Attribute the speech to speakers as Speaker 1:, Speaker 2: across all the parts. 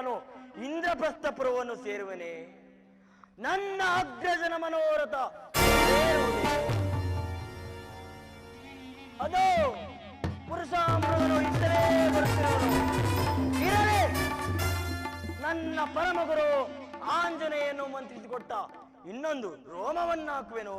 Speaker 1: ನಾನು ಇಂದ್ರಪ್ರಸ್ಥಪುರವನ್ನು ಸೇರುವನೆ. ನನ್ನ ಅಗ್ರಜನ ಮನೋರಥ ಅದು ಪುರುಷಾಮೃಗನು ಇದ್ದರೆ ಬರುತ್ತಿರುವನು. ಇರಲಿ, ನನ್ನ ಪರಮಗುರು ಆಂಜನೇಯನ್ನು ಮಂತ್ರಿಸಿಕೊಟ್ಟ ಇನ್ನೊಂದು ರೋಮವನ್ನ ಹಾಕುವೆನು.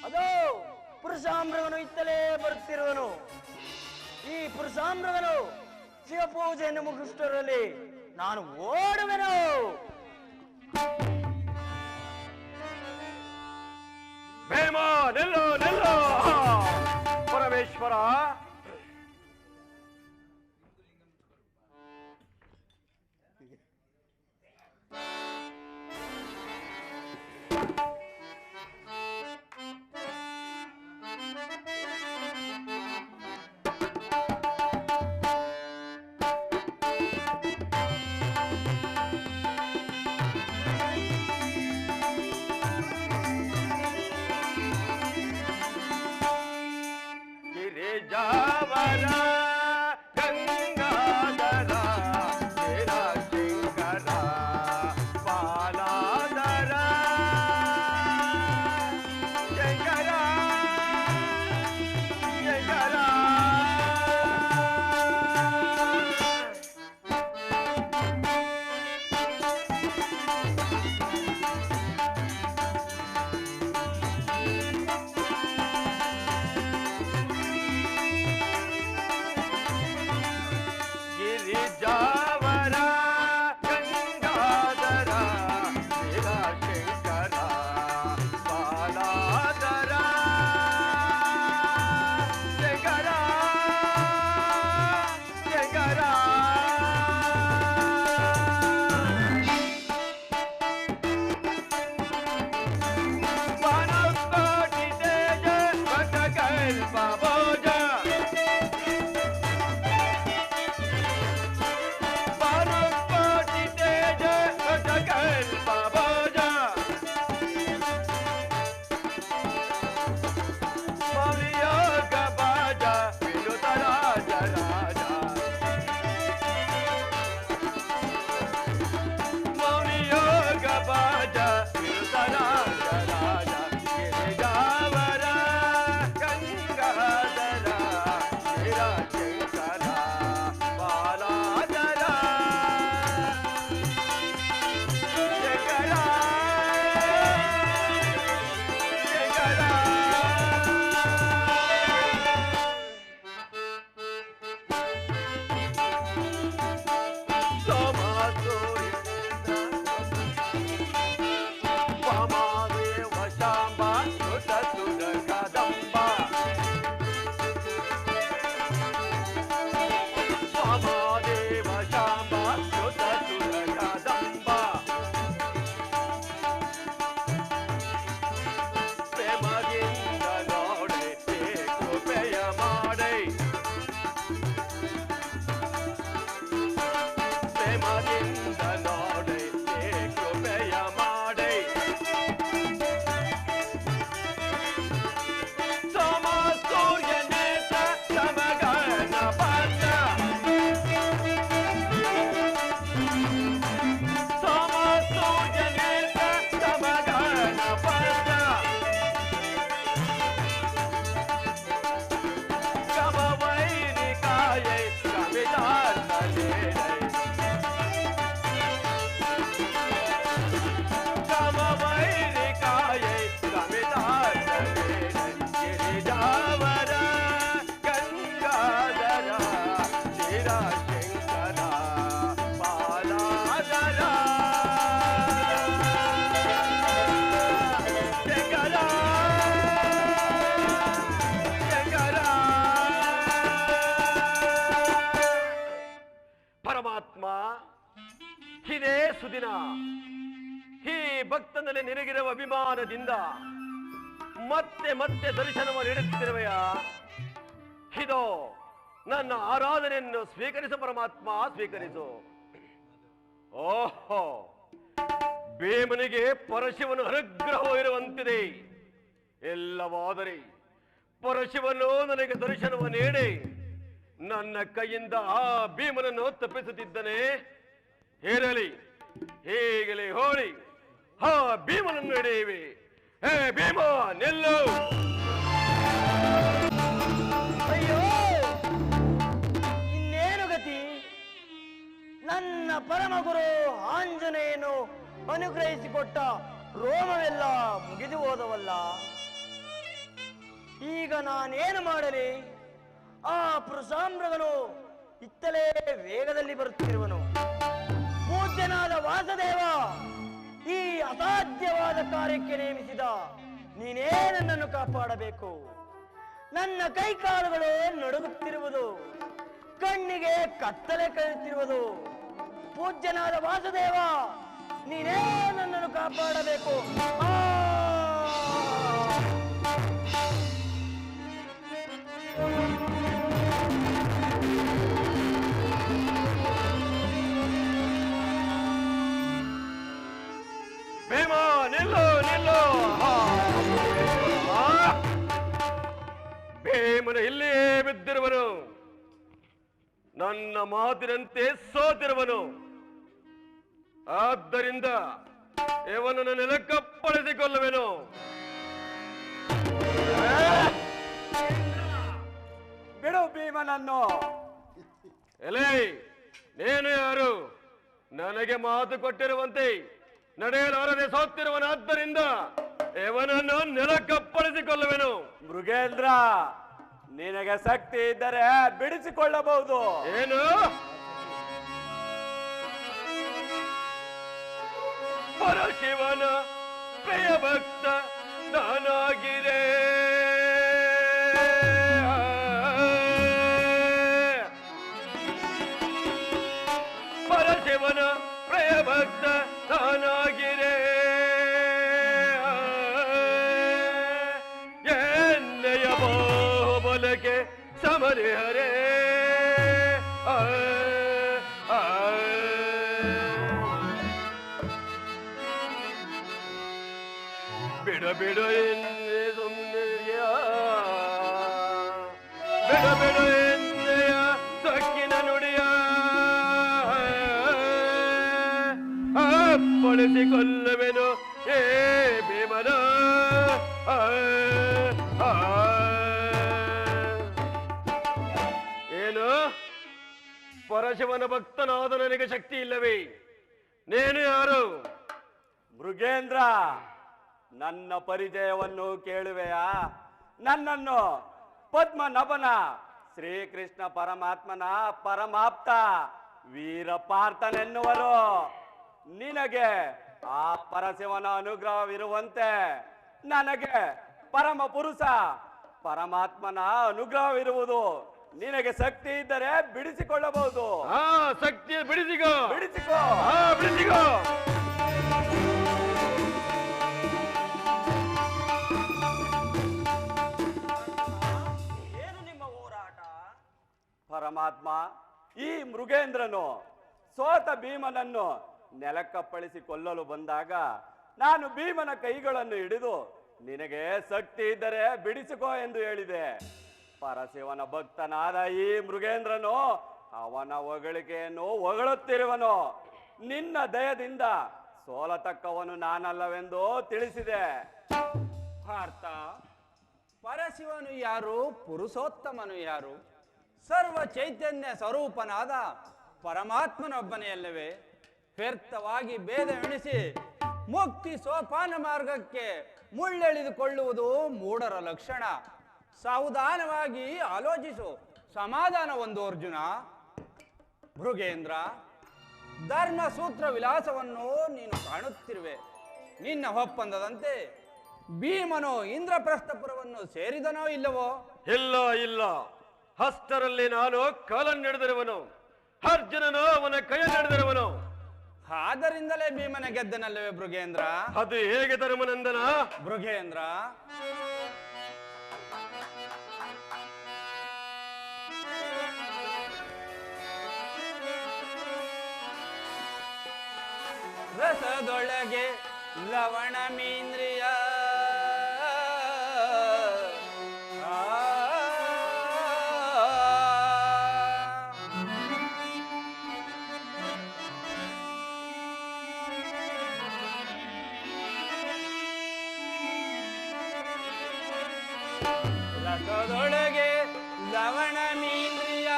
Speaker 1: ಅದೋ ಪುರುಷಾಮೃಗನು ಇತ್ತಲೇ ಬರುತ್ತಿರುವನು. ಈ ಪುರುಷಾಮೃಗನು ಶಿವಪೂಜೆಯನ್ನು ಮುಗಿಸುವುದರಲ್ಲಿ ನಾನು ಓಡುವೆನು.
Speaker 2: ಭೀಮ ನಿಲ್ಲು ನಿಲ್ಲು. ಪರಮೇಶ್ವರ, ಗಿರಿಜಾವರ ಗಂಗಾಧರ ಶಂಕರ ಬಾಲಾಧರ ಶಂಕರ ಶಂಕರ ಗಿರಿಜಾವರ ಗಂಗಾಧರ ಶಂಕರ ಬಾಲಾಧರ ಶಂಕರ ಶಂಕರ ವನಸ್ಪತಿ ತೇಜ ಭಟಕಲ್ಪ ಭೋಜ ಇದೇ ಸುದಿನ ಈ ಭಕ್ತನಲ್ಲಿ ನಿನಗಿರುವ ಅಭಿಮಾನದಿಂದ ಮತ್ತೆ ಮತ್ತೆ ದರ್ಶನವನ್ನು ನೀಡುತ್ತಿರುವೆಯ? ಇದೋ ನನ್ನ ಆರಾಧನೆಯನ್ನು ಸ್ವೀಕರಿಸು ಪರಮಾತ್ಮ, ಸ್ವೀಕರಿಸು. ಓಹೋ, ಭೀಮನಿಗೆ ಪರಶಿವನ ಅನುಗ್ರಹ ಇರುವಂತಿದೆ. ಎಲ್ಲವಾದರೆ ಪರಶಿವನು ನನಗೆ ದರ್ಶನವನ್ನು ನೀಡಿ ನನ್ನ ಕೈಯಿಂದ ಆ ಭೀಮನನ್ನು ತಪ್ಪಿಸುತ್ತಿದ್ದನೆ. ಹೇರಲಿ, ಹೀಗಲೇ ಹೋಳಿ ಆ ಭೀಮನನ್ನು ನಡೆಯುವೆ. ಹೇ ಭೀಮ, ನಿಲ್ಲು!
Speaker 1: ಅಯ್ಯೋ, ಇನ್ನೇನು ಗತಿ? ನನ್ನ ಪರಮಗುರು ಆಂಜನೇಯನು ಅನುಗ್ರಹಿಸಿಕೊಟ್ಟ ರೋಮವೆಲ್ಲ ಮುಗಿದು ಹೋದವಲ್ಲ. ಈಗ ನಾನೇನು ಮಾಡಲಿ? ಆ ಪುರುಷಾಮೃಗನು ಇತ್ತಲೇ ವೇಗದಲ್ಲಿ ಬರುತ್ತಿರುವನು. ಪೂಜ್ಯನಾದ ವಾಸುದೇವ, ಈ ಅಸಾಧ್ಯವಾದ ಕಾರ್ಯಕ್ಕೆ ನೇಮಿಸಿದ ನೀನೇ ನನ್ನನ್ನು ಕಾಪಾಡಬೇಕು. ನನ್ನ ಕೈಕಾಲುಗಳು ನಡುಗುತ್ತಿರುವುದು, ಕಣ್ಣಿಗೆ ಕತ್ತಲೆ ಕಳೆಯುತ್ತಿರುವುದು. ಪೂಜ್ಯನಾದ ವಾಸುದೇವ, ನೀನೇ ನನ್ನನ್ನು ಕಾಪಾಡಬೇಕು.
Speaker 2: ಭೀಮ, ನಿಲ್ಲು, ನಿಲ್ಲು! ಭೀಮನು ಇಲ್ಲಿಯೇ ಬಿದ್ದಿರುವನು. ನನ್ನ ಮಾತಿನಂತೆ ಸೋತಿರುವನು. ಆದ್ದರಿಂದ ಇವನನ್ನು ನೆಲಕ್ಕಪ್ಪಳಿಸಿಕೊಳ್ಳುವೆನು.
Speaker 3: ಬಿಡು ಭೀಮನನ್ನು.
Speaker 2: ಎಲೇ, ನೀನು ಯಾರು? ನನಗೆ ಮಾತು ಕೊಟ್ಟಿರುವಂತೆ ನಡೆಯಲಾರದೆ ಸೋತಿರುವನಾದ್ದರಿಂದ ಇವನನ್ನು ನೆಲಕ್ಕಪ್ಪಳಿಸಿಕೊಳ್ಳುವೆನು.
Speaker 3: ಮೃಗೇಂದ್ರ, ನಿನಗೆ ಶಕ್ತಿ ಇದ್ದರೆ ಬಿಡಿಸಿಕೊಳ್ಳಬಹುದು.
Speaker 2: ಏನು? ಪರಶಿವನ ಪ್ರಿಯ ಭಕ್ತ ನಾನಾಗಿರೇ. ಪರಶಿವನ ಪ್ರಿಯ ಭಕ್ತ ನಾನಾಗಿರೇ. ಎನ್ನೆಯ ಬಾಹುಬಲಕ್ಕೆ ಸಮರಿಹರೇ. ಬಿಡ ಬಿಡ ಸುಮ್ಮನೆಯ, ಬಿಡ ಬಿಡ ಎನ್ನೆಯ ಸೊಕ್ಕಿನ ನುಡಿಯ. ಅಪ್ಪಳಿಸಿಕೊಳ್ಳುವೆನು ಏ ಭೀಮನ. ಏನು? ಪರಶಿವನ ಭಕ್ತನಾದ ನನಗೆ ಶಕ್ತಿ ಇಲ್ಲವೇ? ನೀನು ಯಾರು?
Speaker 3: ಮೃಗೇಂದ್ರ, ನನ್ನ ಪರಿಚಯವನ್ನು ಕೇಳುವೆಯಾ? ನನ್ನನ್ನು ಪದ್ಮನಾಭನ ಶ್ರೀಕೃಷ್ಣ ಪರಮಾತ್ಮನ ಪರಮಾಪ್ತ ವೀರಪಾರ್ಥನೆನ್ನುವರು. ನಿನಗೆ ಆ ಪರಶಿವನ ಅನುಗ್ರಹವಿರುವಂತೆ ನನಗೆ ಪರಮ ಪುರುಷ ಪರಮಾತ್ಮನ ಅನುಗ್ರಹವಿರುವುದು. ನಿನಗೆ ಶಕ್ತಿ ಇದ್ದರೆ ಬಿಡಿಸಿಕೊಳ್ಳಬಹುದು.
Speaker 2: ಶಕ್ತಿಯ ಬಿಡಿಸಿಕೋ,
Speaker 3: ಬಿಡಿಸಿಕೋ,
Speaker 2: ಬಿಡಿಸಿಕೋ.
Speaker 1: ಏನು ನಿಮ್ಮ ಹೋರಾಟ?
Speaker 3: ಪರಮಾತ್ಮ, ಈ ಮೃಗೇಂದ್ರನು ಸೋತ ಭೀಮನನ್ನು ನೆಲಕ್ಕಪ್ಪಳಿಸಿ ಕೊಲ್ಲಲು ಬಂದಾಗ ನಾನು ಭೀಮನ ಕೈಗಳನ್ನು ಹಿಡಿದು ನಿನಗೆ ಶಕ್ತಿ ಇದ್ದರೆ ಬಿಡಿಸಿಕೋ ಎಂದು ಹೇಳಿದೆ. ಪರಶಿವನ ಭಕ್ತನಾದ ಈ ಮೃಗೇಂದ್ರನು ಅವನ ಹೊಗಳಿಕೆಯನ್ನು ಹೊಗಳುತ್ತಿರುವನು. ನಿನ್ನ ದಯದಿಂದ ಸೋಲತಕ್ಕವನು ನಾನಲ್ಲವೆಂದು ತಿಳಿಸಿದೆ.
Speaker 4: ಪಾರ್ಥ, ಪರಶಿವನು ಯಾರು? ಪುರುಷೋತ್ತಮನು ಯಾರು? ಸರ್ವ ಚೈತನ್ಯ ಸ್ವರೂಪನಾದ ಪರಮಾತ್ಮನೊಬ್ಬನೇ ಅಲ್ಲವೇ? ವ್ಯರ್ಥವಾಗಿ ಭೇದ ಎಣಿಸಿ ಮುಕ್ತಿ ಸೋಪಾನ ಮಾರ್ಗಕ್ಕೆ ಮುಳ್ಳೆಳೆದುಕೊಳ್ಳುವುದು ಮೂಢರ ಲಕ್ಷಣ. ಸಾವಧಾನವಾಗಿ ಆಲೋಚಿಸು, ಸಮಾಧಾನ ಒಂದು ಅರ್ಜುನ. ಮೃಗೇಂದ್ರ, ಧರ್ಮ ಸೂತ್ರ ವಿಲಾಸವನ್ನು ನೀನು ಕಾಣುತ್ತಿರುವೆ. ನಿನ್ನ ಒಪ್ಪಂದದಂತೆ ಭೀಮನು ಇಂದ್ರಪ್ರಸ್ಥಪುರವನ್ನು ಸೇರಿದನೋ ಇಲ್ಲವೋ?
Speaker 2: ಇಲ್ಲ ಇಲ್ಲ, ಹಸ್ತರಲ್ಲಿ ನಾನು ಕಾಲನ್ನೆಡೆದಿರುವನು, ಅರ್ಜುನನು ಅವನ ಕೈಯನ್ನೆಡೆದಿರುವನು.
Speaker 4: ಆದ್ದರಿಂದಲೇ ಭೀಮನ ಗೆದ್ದನಲ್ಲವೇ ಮೃಗೇಂದ್ರ?
Speaker 2: ಅದು ಹೇಗೆ ಧರ್ಮನಂದನ?
Speaker 4: ಮೃಗೇಂದ್ರ, ರಸದೊಳಗೆ ಲವಣ ಮೀಂದ್ರಿಯ ರಸದೊಳಗೆ ಲವಣ ಮೀಂದ್ರಿಯ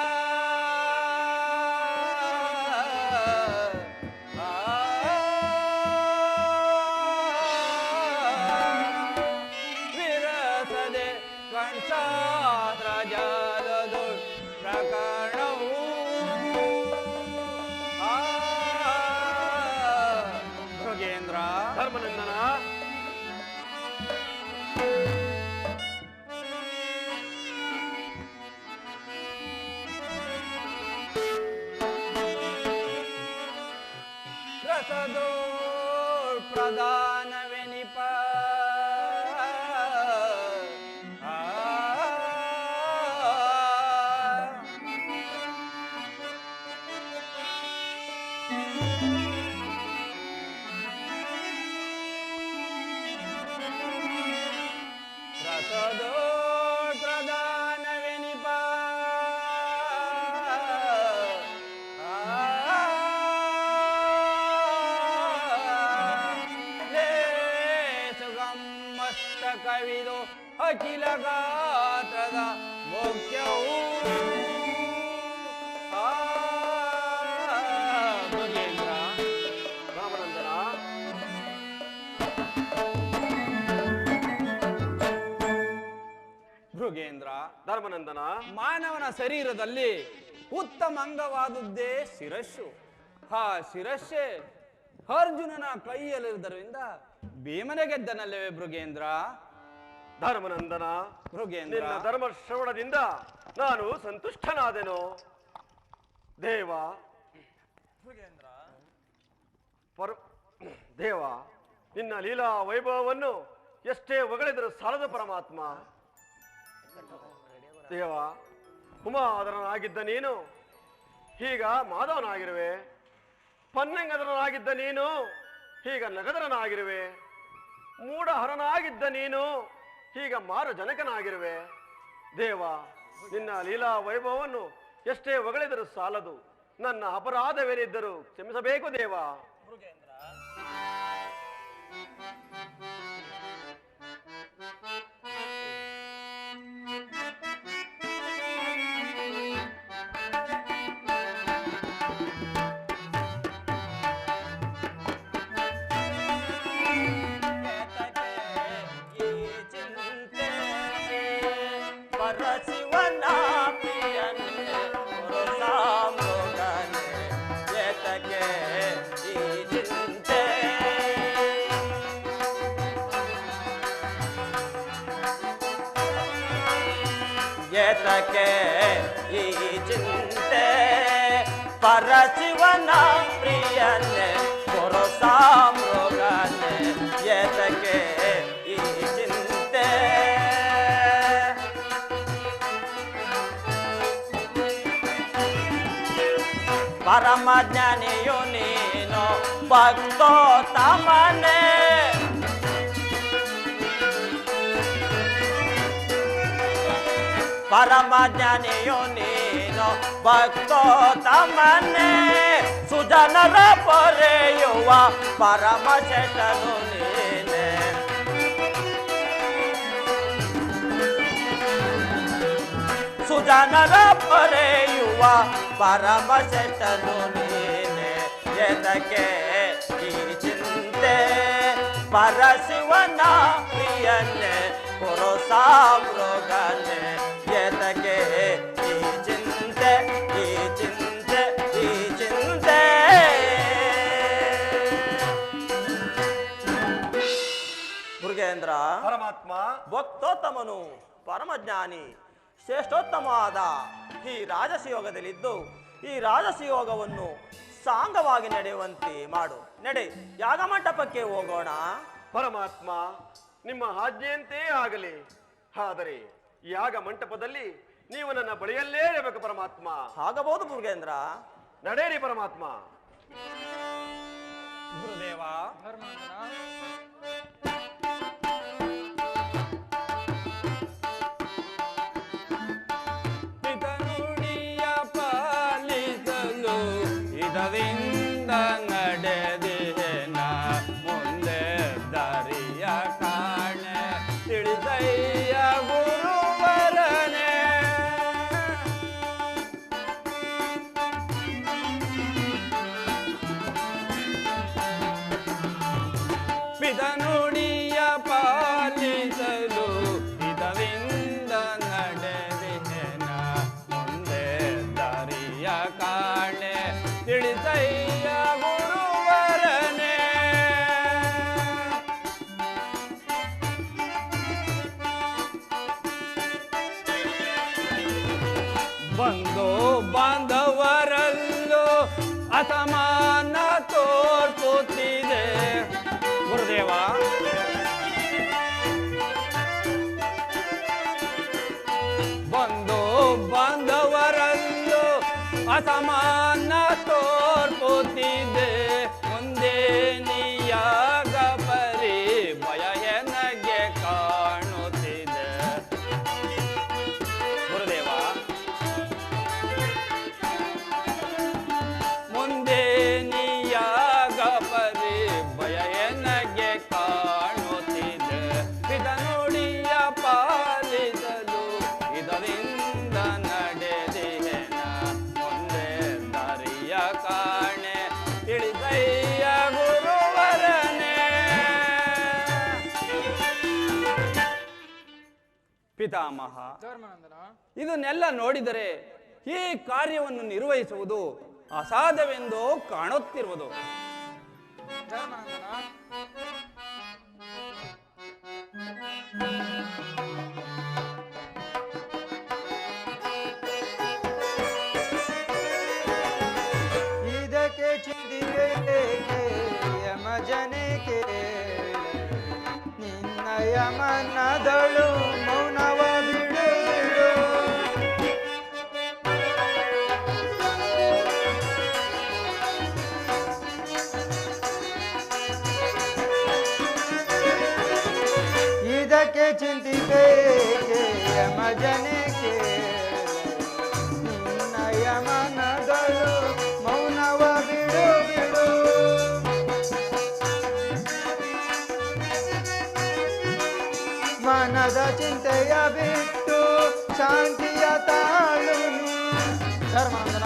Speaker 4: ವಿರಸದೆ ಕಂಸಾತ್ರ ಜಾಲದು ಪ್ರಕರಣವು ಭೃಗೇಂದ್ರ
Speaker 2: ಧರ್ಮನಂದನ
Speaker 4: ರಸದೋಳ್ ಪ್ರಧಾನವೆನಿಪ ರಸದೋಳ್ ಪ್ರಧಾನವೆನಿಪ ಕವಿದು ಅಖಿಲ ಗಾತ್ರದ ಮುಖ್ಯವು ಭೃಗೇಂದ್ರ
Speaker 2: ರಾಮನಂದನ
Speaker 4: ಭೃಗೇಂದ್ರ
Speaker 2: ಧರ್ಮನಂದನ
Speaker 4: ಮಾನವನ ಶರೀರದಲ್ಲಿ ಉತ್ತಮ ಅಂಗವಾದುದೇ ಶಿರಸ್ಸು. ಆ ಶಿರಸ್ಸೇ ಅರ್ಜುನನ ಕೈಯಲ್ಲಿರುವುದರಿಂದ ಭೀಮನೆ ಗೆದ್ದನಲ್ಲವೇ ಭೃಗೇಂದ್ರ?
Speaker 2: ಧರ್ಮನಂದನ
Speaker 4: ಭೃಗೇಂದ್ರ
Speaker 2: ನಿನ್ನ ಧರ್ಮ ಶ್ರವಣದಿಂದ ನಾನು ಸಂತುಷ್ಟನಾದೆನು ದೇವ. ದೇವ, ನಿನ್ನ ಲೀಲಾ ವೈಭವವನ್ನು ಎಷ್ಟೇ ಹೊಗಳಿದರೂ ಸಾಲದ ಪರಮಾತ್ಮ. ದೇವ, ಉಮಾಧರನಾಗಿದ್ದ ನೀನು ಈಗ ಮಾಧವನಾಗಿರುವೆ, ಪನ್ನಂಗಧರನಾಗಿದ್ದ ನೀನು ಈಗ ನಗಧರನಾಗಿರುವೆ, ಮೂಢಹರನಾಗಿದ್ದ ನೀನು ಈಗ ಮಾರ ಜನಕನಾಗಿರುವೆ. ದೇವ, ನಿನ್ನ ಲೀಲಾ ವೈಭವವನ್ನು ಎಷ್ಟೇ ಹೊಗಳಿದರೂ ಸಾಲದು. ನನ್ನ ಅಪರಾಧವೇನಿದ್ದರೂ ಕ್ಷಮಿಸಬೇಕು ದೇವ.
Speaker 1: ಏತಕ್ಕೆ ಈ ಚಿಂತೆ ಪರಶಿವನ ಪ್ರಿಯನೆ ಪುರುಷ ಮೃಗನೆ, ಏತಕ್ಕೆ ಈ ಚಿಂತೆ ಪರಮ ಜ್ಞಾನಿಯು ನೀನು ಭಕ್ತೋತ್ತಮನೆ, ಪರಮ ಜ್ಞಾನಿಯು ನೀನು ಭಕ್ತೋತ್ತಮನೆ, ಸುಜನರ ಪೊರೆಯುವ ಪರಮ ಶೇಷನು ನೀನೆ, ಸುಜನರ ಪೊರೆಯುವ ಪರಮ ಶೇಷನು ನೀನೆ, ಎದಕ್ಕೆ ಈ ಚಿಂತೆ ಪರಶಿವನ ಪ್ರಿಯನೆ ಪುರುಷ ಮೃಗನೆ, ಎದಕ್ಕೆ ಈ ಚಿಂತೆ ಈ ಚಿಂತೆ ಈ ಚಿಂತೆ. ಮೃಗೇಂದ್ರ
Speaker 2: ಪರಮಾತ್ಮ,
Speaker 1: ಭಕ್ತೋತ್ತಮನು ಪರಮಜ್ಞಾನಿ ಶ್ರೇಷ್ಠೋತ್ತಮವಾದ ಈ ರಾಜಸಯೋಗದಲ್ಲಿದ್ದು ಈ ರಾಜಸಯೋಗವನ್ನು ಸಾಂಗವಾಗಿ ನಡೆಯುವಂತೆ ಮಾಡು. ನಡೆ, ಯಾಗಮಂಟಪಕ್ಕೆ ಹೋಗೋಣ.
Speaker 2: ಪರಮಾತ್ಮ, ನಿಮ್ಮ ಆಜ್ಞೆಯಂತೆ ಆಗಲಿ. ಆದರೆ ಯಾಗ ಮಂಟಪದಲ್ಲಿ ನೀವು ನನ್ನ ಬಳಿಯಲ್ಲೇ ಇರಬೇಕು ಪರಮಾತ್ಮ.
Speaker 1: ಆಗಬಹುದು ಮೃಗೇಂದ್ರ.
Speaker 2: ನಡೆಯಿರಿ ಪರಮಾತ್ಮ.
Speaker 4: ಗುರುದೇವ ಪಿತನುಡಿಯ ಪಾಲಿಸಲು ಇದರಿಂದ ನಡೆದೇನ ಮುಂದೆ ದಾರಿಯ ಕಾಣೆ ತಿಳಿಸಯ್ಯ ಗುರುವರನೇ. ಪಿತನುಡಿಯ ಪಾಲಿಸಲು ಇದರಿಂದ ನಡೆದೇನ ಮುಂದೆ ದಾರಿಯ ಕಾಣೆ ತಿಳಿಸಯ್ಯ ಗುರುವರನೇ. ಬಂಧು ಬಾಂಧವರಲ್ಲೂ ಅಸಮಾನ ತೋರ್ಪುತ್ತಿದೆ. ಗುರುದೇವ ಬಂಧು ಬಾಂಧವರಲ್ಲೂ ಅಸಮಾನ ತೋರ್ಪುತ್ತಿದೆ. ಮುಂದೆ ನೀಯಾಗ ಪರಿ ಭಯ ನನಗೆ ಕಾಣುತ್ತಿದೆ. ಗುರುದೇವ ಮುಂದೆ ನೀಯಾಗ ಪರಿ ಭಯ ನನಗೆ ಕಾಣುತ್ತಿದೆ. ಪಿತನುಡಿಯ ಪಾಲಿಸಲು ಇದರಿಂದ ನಡೆದೇನ ಮುಂದೆ ದಾರಿಯ ಕಾಣೆ ತಿಳಿಸಯ್ಯ ಗುರುವರನೇ. ಪಿತಾಮಹ, ಇದನ್ನೆಲ್ಲ ನೋಡಿದರೆ ಈ ಕಾರ್ಯವನ್ನು ನಿರ್ವಹಿಸುವುದು ಅಸಾಧ್ಯವೆಂದು ಕಾಣುತ್ತಿರುವುದು.
Speaker 5: ಇದಕ್ಕೆ ಚಿಂದಿಗೆ ಯಮಜನಿಕೆ ನಿನ್ನ ಯಮನದಳು ಮೌನವ ಬಿಡು ಬಿಡು. ಇದಕ್ಕೆ ಚಿಂತಿಕೆ ಯಮಜನಿಕೆ ನಿನ್ನ ಯಮನದಳು ಮೌನವ ಬಿಡು ಬಿಡು. ಮನದ ಚಿಂತೆಯ ಬಿಟ್ಟು ಶಾಂತಿಯ ತಾಳು ನೀ. ಧರ್ಮಾನಂದನ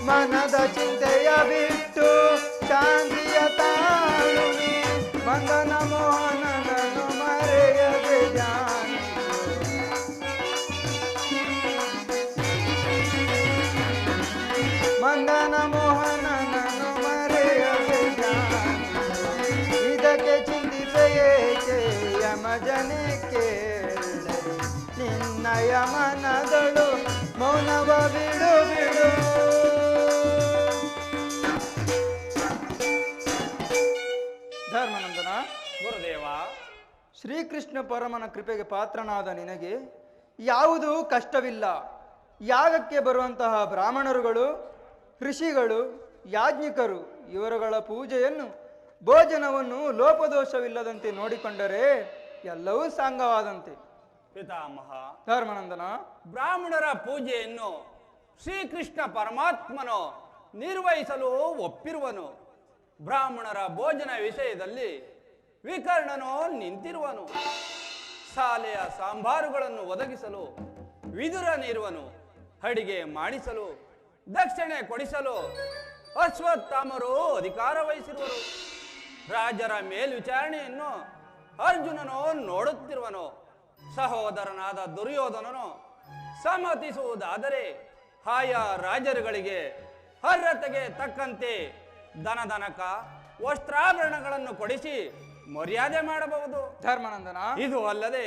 Speaker 5: ಮನದ ಚಿಂತೆಯ ಬಿಟ್ಟು ಶಾಂತಿಯ ತಾಳು ನೀ. ಬಂಧನ ಮೋಹನನನ್ನು ಮರೆಯದೆ ಧ್ಯಾನಿಸು. ಬಂಧನ ಮೋಹನನನ್ನು ಮರೆಯದೆ ಧ್ಯಾನಿಸು. ಇದಕ್ಕೆ ಚಿಂತಿಸೆಯೇಕೆ ಯಮಜನಿಕೆ ನಿನ್ನ ಯಮನದಳು ಮೌನವ ಬಿಡು ಬಿಡು. ಧರ್ಮಾನಂದನ
Speaker 4: ಗುರುದೇವ
Speaker 5: ಶ್ರೀಕೃಷ್ಣ ಪರಮನ ಕೃಪೆಗೆ ಪಾತ್ರನಾದ ನಿನಗೆ ಯಾವುದೂ ಕಷ್ಟವಿಲ್ಲ. ಯಾಗಕ್ಕೆ ಬರುವಂತಹ ಬ್ರಾಹ್ಮಣರುಗಳು, ಋಷಿಗಳು, ಯಾಜ್ಞಿಕರು ಇವರುಗಳ ಪೂಜೆಯನ್ನು, ಭೋಜನವನ್ನು ಲೋಪದೋಷವಿಲ್ಲದಂತೆ ನೋಡಿಕೊಂಡರೆ ಎಲ್ಲವೂ ಸಾಂಗವಾದಂತೆ.
Speaker 4: ಪಿತಾಮಹ,
Speaker 5: ಧರ್ಮಾನಂದನ
Speaker 4: ಬ್ರಾಹ್ಮಣರ ಪೂಜೆಯನ್ನು ಶ್ರೀಕೃಷ್ಣ ಪರಮಾತ್ಮನು ನಿರ್ವಹಿಸಲು ಒಪ್ಪಿರುವನು. ಬ್ರಾಹ್ಮಣರ ಭೋಜನ ವಿಷಯದಲ್ಲಿ ವಿಕರ್ಣನು ನಿಂತಿರುವನು. ಶಾಲೆಯ ಸಾಂಬಾರುಗಳನ್ನು ಒದಗಿಸಲು ವಿದುರನಿರುವನು. ಅಡಿಗೆ ಮಾಡಿಸಲು, ದಕ್ಷಿಣೆ ಕೊಡಿಸಲು ಅಶ್ವತ್ಥಾಮರು ಅಧಿಕಾರ ವಹಿಸಿರುವರು. ರಾಜರ ಮೇಲ್ವಿಚಾರಣೆಯನ್ನು ಅರ್ಜುನನು ನೋಡುತ್ತಿರುವನು. ಸಹೋದರನಾದ ದುರ್ಯೋಧನನು ಸಮ್ಮತಿಸುವುದಾದರೆ ಆಯಾ ರಾಜರುಗಳಿಗೆ ಅರ್ಹತೆಗೆ ತಕ್ಕಂತೆ ಧನಧನಕ ವಸ್ತ್ರಾಭರಣಗಳನ್ನು ಕೊಡಿಸಿ ಮರ್ಯಾದೆ ಮಾಡಬಹುದು.
Speaker 5: ಧರ್ಮಾನಂದನ
Speaker 4: ಇದು ಅಲ್ಲದೆ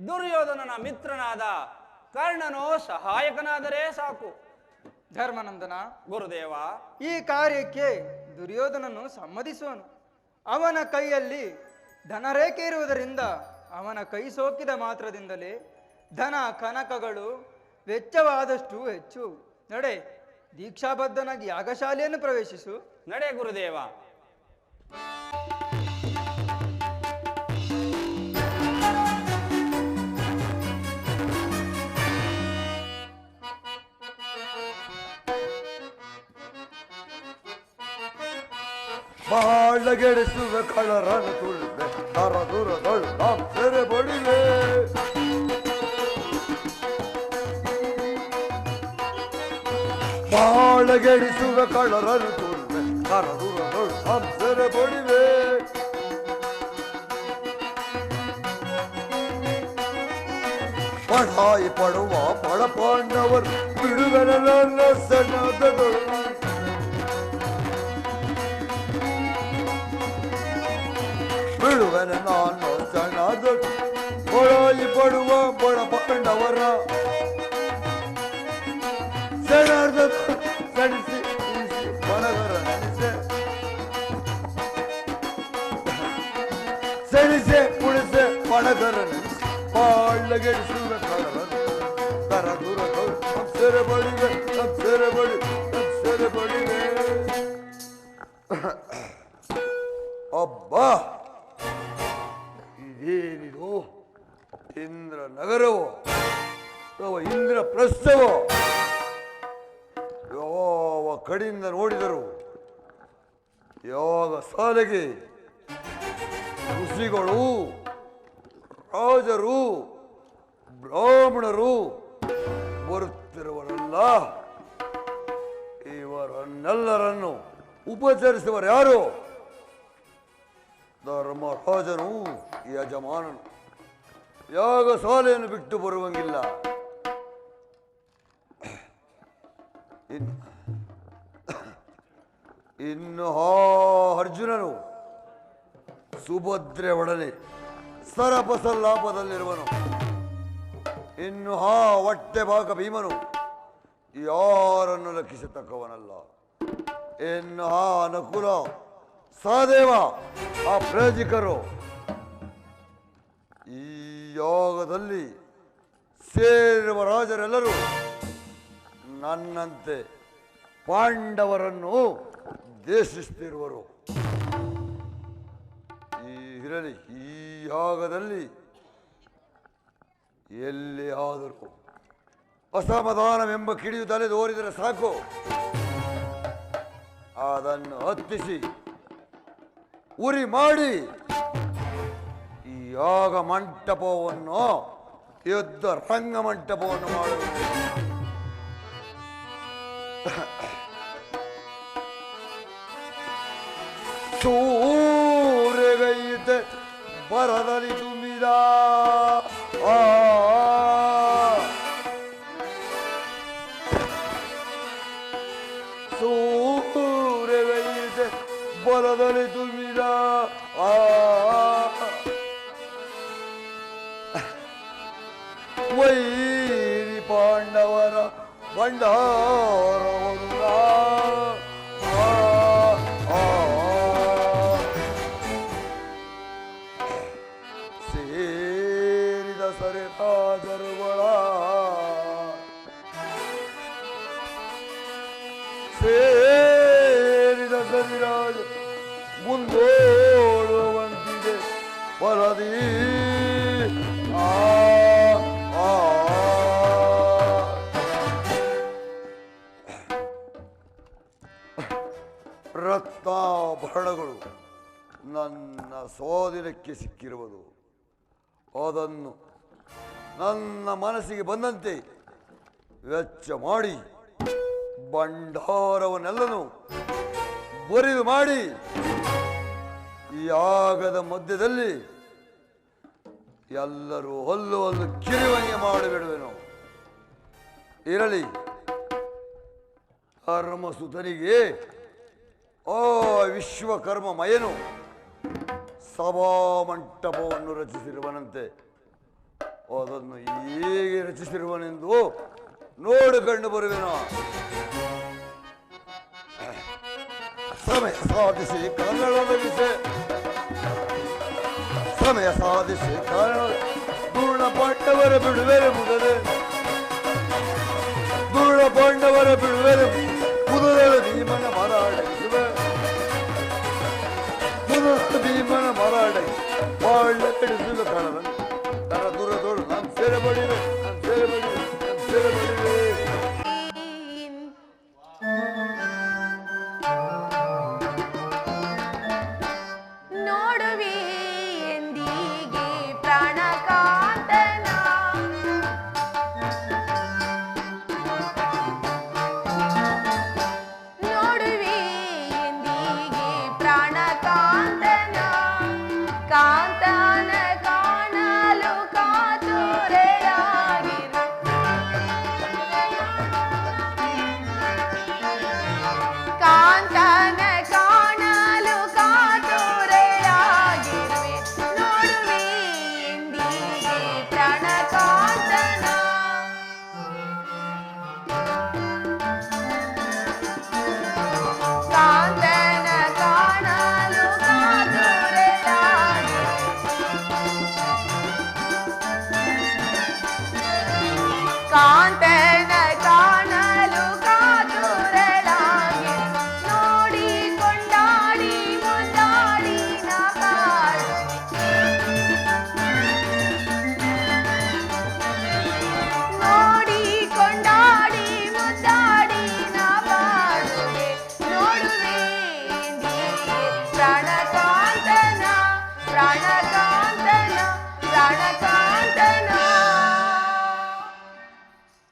Speaker 4: ದುರ್ಯೋಧನನ ಮಿತ್ರನಾದ ಕರ್ಣನು ಸಹಾಯಕನಾದರೆ ಸಾಕು.
Speaker 5: ಧರ್ಮಾನಂದನ
Speaker 4: ಗುರುದೇವ,
Speaker 5: ಈ ಕಾರ್ಯಕ್ಕೆ ದುರ್ಯೋಧನನು ಸಮ್ಮತಿಸುವನು. ಅವನ ಕೈಯಲ್ಲಿ ಧನರೇಖೆ ಇರುವುದರಿಂದ ಅವನ ಕೈ ಸೋಕಿದ ಮಾತ್ರದಿಂದಲೇ ಧನ ಕನಕಗಳು ವೆಚ್ಚವಾದಷ್ಟು ಹೆಚ್ಚು. ನಡೆ, ದೀಕ್ಷಾಬದ್ಧನಾಗಿ ಯಾಗಶಾಲೆಯನ್ನು ಪ್ರವೇಶಿಸು.
Speaker 4: ನಡೆ ಗುರುದೇವ.
Speaker 6: ಬಾಳಗೆಡಿಸುವ ಕಳರನ್ನು ತುಳಿವೆ ದೂರದಳು நாம் ಸೆರೆ ಬಡಿವೆ ಬಾಳಗೆಡಿಸುವ ಕಳರನ್ನು ತುಳಿವೆ ದೂರದಳು நாம் ಸೆರೆ ಬಡಿವೆ ಪಡಾಯಿ ಪಡುವ ಪಡಪಾಂಡವರು ಬಿಡುಗರಲ್ಲ ಸಣ್ಣದಗಳು ಬಿಡುವನ ನಾನು ಸಣ್ಣದ ಪಡಾಯಿ ಪಡುವ ಪಡಪಾಂಡವರ ಸಣ್ಣದ ಸಣಿಸಿ ಉಳಿಸಿ ಬಡಗರ ನೆನೆಸೆ ಸಣಿಸೆ ಉಳಿಸೆ ಬಡಗರ ನೆನೆಸಿ ಬಾಳಗೆಡಿಸುವ ಕರ ದೂರ ಸೆರೆ ಬಡಿವೆ ಸೆರೆ ಬಡಿವೆ ಅಬ್ಬಾ ಇದೇನಿದು ಇಂದ್ರ ನಗರವೋ ಅಥವಾ ಇಂದ್ರ ಪ್ರಸ್ಥವೋ ಯಾವ ಕಡೆಯಿಂದ ನೋಡಿದರು ಯಾವ ಸಾಲಿಗೆ ಋಷಿಗಳು ರಾಜರು ಬ್ರಾಹ್ಮಣರು ಬರುತ್ತಿರುವರಲ್ಲ ಇವರನ್ನೆಲ್ಲರನ್ನು ಉಪಚರಿಸುವರು ಯಾರು? ಧರ್ಮರಾಜನು ಯಜಮಾನನು ಯಾಗ ಶಾಲೆಯನ್ನು ಬಿಟ್ಟು ಬರುವಂಗಿಲ್ಲ. ಇನ್ನು ಅರ್ಜುನನು ಸುಭದ್ರೆ ಒಡನೆ ಸರಪಸಲ್ಲಾಪದಲ್ಲಿರುವನು. ಇನ್ನು ಹೊಟ್ಟೆ ಭಾಗ ಭೀಮನು ಯಾರನ್ನು ಲೆಕ್ಕಿಸತಕ್ಕವನಲ್ಲ. ಇನ್ನು ನಕುಲ ಸಹದೇವ ಅಪ್ರಾಜಿಕರು ಈ ಯೋಗದಲ್ಲಿ ಸೇರಿರುವ ರಾಜರೆಲ್ಲರೂ ನನ್ನಂತೆ ಪಾಂಡವರನ್ನು ದ್ವೇಷಿಸುತ್ತಿರುವರು. ಇರಲಿ, ಈ ಯಾಗದಲ್ಲಿ ಎಲ್ಲಿ ಆದರೂ ಅಸಮಾಧಾನವೆಂಬ ಕಿಡಿಯು ತಲೆದೋರಿದರೆ ಸಾಕು, ಅದನ್ನು ಹತ್ತಿಸಿ ಉರಿ ಮಾಡಿ ಈ ಯಾಗ ಮಂಟಪವನ್ನು ಯುದ್ಧ ರಂಗ ಮಂಟಪವನ್ನು ಮಾಡುವುದು. ಸೂರ್ಯಗೈತೆ ಬರದಲ್ಲಿ ತುಂಬಿದ ಸೂರ್ಯಗೈತೆ ಬರದಲ್ಲಿ ತುಂಬಿದ ವೈರಿ ಪಾಂಡವರ ಭಂಡಾರವಲ್ಲ. ಸೇರಿದ ಸರಿರಾಜರುಗಳ ಸೇರಿದ ಸರಿರಾಜ ಮುಂದೋಡುವಂತಿದೆ ವರದಿ. ರತ್ನಾಭರಣಗಳು ನನ್ನ ಸ್ವಾಧೀನಕ್ಕೆ ಸಿಕ್ಕಿರುವುದು. ಅದನ್ನು ನನ್ನ ಮನಸ್ಸಿಗೆ ಬಂದಂತೆ ವೆಚ್ಚ ಮಾಡಿ ಭಂಡಾರವನ್ನೆಲ್ಲನೂ ಬರಿದು ಮಾಡಿ ಈ ಯಾಗದ ಮಧ್ಯದಲ್ಲಿ ಎಲ್ಲರೂ ಹಲ್ಲು ಕಿರಿವಂಗೆ ಮಾಡಿಬಿಡುವೆನು. ಇರಲಿ, ಧರ್ಮಸುತನಿಗೆ ಆ ವಿಶ್ವಕರ್ಮಮಯನು ಸಭಾಮಂಟಪವನ್ನು ರಚಿಸಿರುವನಂತೆ. ಅದನ್ನು ಹೇಗೆ ರಚಿಸಿರುವನೆಂದು ನೋಡಿಕೊಂಡು ಬರುವೆನು. ಸಮಯ ಸಾಧಿಸಿ ಕನ್ನಡದ ವಿಷಯ ಸಮಯ ಸಾಧಿಸಿ ಕನ್ನಡ ದುರ್ಣ ಪಾಂಡವರ ಬಿಡುವೆರೆ ಮುಗದೆ ದುರ್ಣ ಪಾಂಡವರ ಬಿಡುವೆರೆ
Speaker 7: ಕಾಂತನ ಕಾಣಲು ಕಾತುರಳಾಗಿ ನೋಡಿ ಕೊಂಡಾಡಿ ಮುಂದಾಡಿ ನಾ ಪಾಡುವೆ ನೋಡಿ ಕೊಂಡಾಡಿ ಮುದ್ದಾಡಿ ನಾ ಪಾಡುವೆ ನೋಡುವೆ ಪ್ರಾಣಕಾಂತನ ಪ್ರಾಣಕಾಂತನ ಪ್ರಾಣಕಾಂತನ.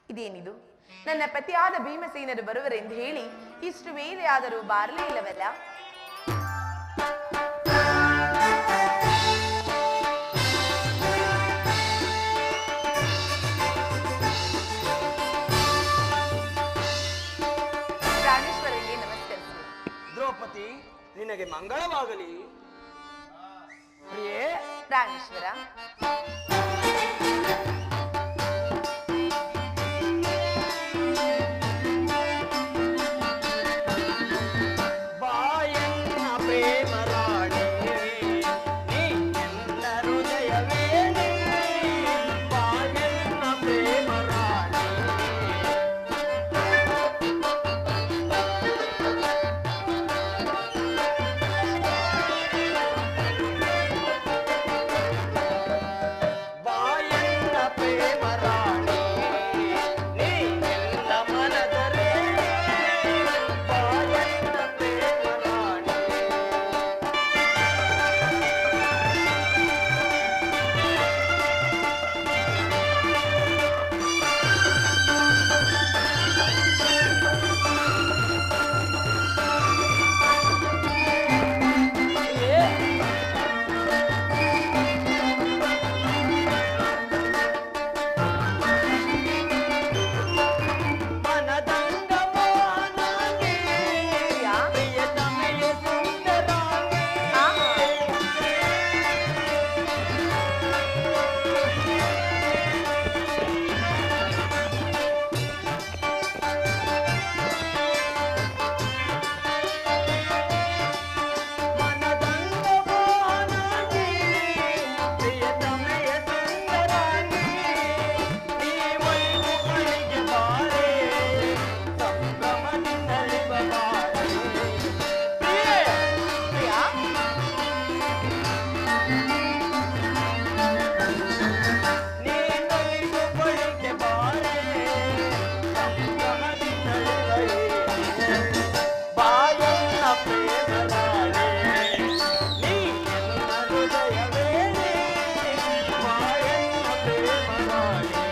Speaker 7: ಇದೇನಿದು? ನನ್ನ ಪತಿಯಾದ ಭೀಮಸೇನರು ಬರುವರೆಂದು ಹೇಳಿ ಇಷ್ಟು ವೇಳೆ ಆದರೂ ಬಾರಲೇ ಇಲ್ಲವಲ್ಲ? ಪ್ರಾಣೇಶ್ವರರಿಗೆ ನಮಸ್ಕರಿಸಿ.
Speaker 1: ದ್ರೌಪದಿ, ನಿನಗೆ ಮಂಗಳವಾಗಲಿ. ಪ್ರಿಯೇ,
Speaker 7: ಪ್ರಾಣೇಶ್ವರ,
Speaker 1: ಬಾಯನ್ನ ಪ್ರೇಮ ರಾಣಿ, ನೀ ಎನ್ನ ಹೃದಯವೇನೆ. ಬಾಯನ್ನ ಪ್ರೇಮ ರಾಣಿ, ಬಾಯನ್ನ ಪ್ರೇಮ ರಾಣಿ, ನೀ ಎನ್ನ ಮನದರೆ. ಬಾಯನ್ನ ಪ್ರೇಮ ರಾಣಿ, ಮನದಂಗ ಮೋಹನಾಗಿ, ಪ್ರಿಯತಮೆಯ ಸುಂದರಾಂಗಿ. ಮನದಂಗ ಮೋಹನಾಗಿ, ಪ್ರಿಯತಮೆಯ ಸುಂದರಾಂಗಿ. ನೀ ಒಲಿದು ಬಳಿಗೆ ಬಾರೆ, ಸಂಭ್ರಮದಿಂದಲಿವ ಬಾರೆ. ಪ್ರಿಯೇ,
Speaker 7: ಪ್ರಿಯಾ,
Speaker 1: ನೀನೊಲಿದು ಬಳಿಗೆ ಬಾರೆ, ಸಂಭ್ರಮದಿಂದಲಿವ ಬಾಯನ್ನ ಪ್ರೇಮ ರಾಣಿ, ನೀ ಎನ್ನ ಹೃದಯವೇನೆ. ಬಾಯನ್ನ ಪ್ರೇಮ ರಾಣಿ,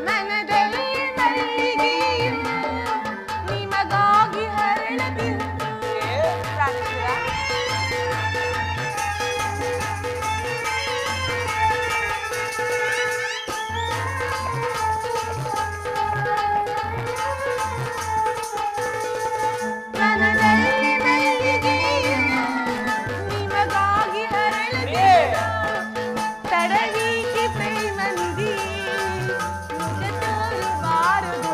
Speaker 7: ಮನದಲ್ಲಿ ಮಲ್ಲಿಗೆಯು ನಿಮಗಾಗಿ ಹರಳದಿರು. ಪ್ರಾಣೇಶ್ವರ, ಮನದಲ್ಲಿ ಮಲ್ಲಿಗೆಯು ನಿಮಗಾಗಿ ಹರಳದಿರು. ತಡವೀಕೆ ಪ್ರೇಮ ನಿಧಿ ಮುಖತೋರು ಬಾರದು.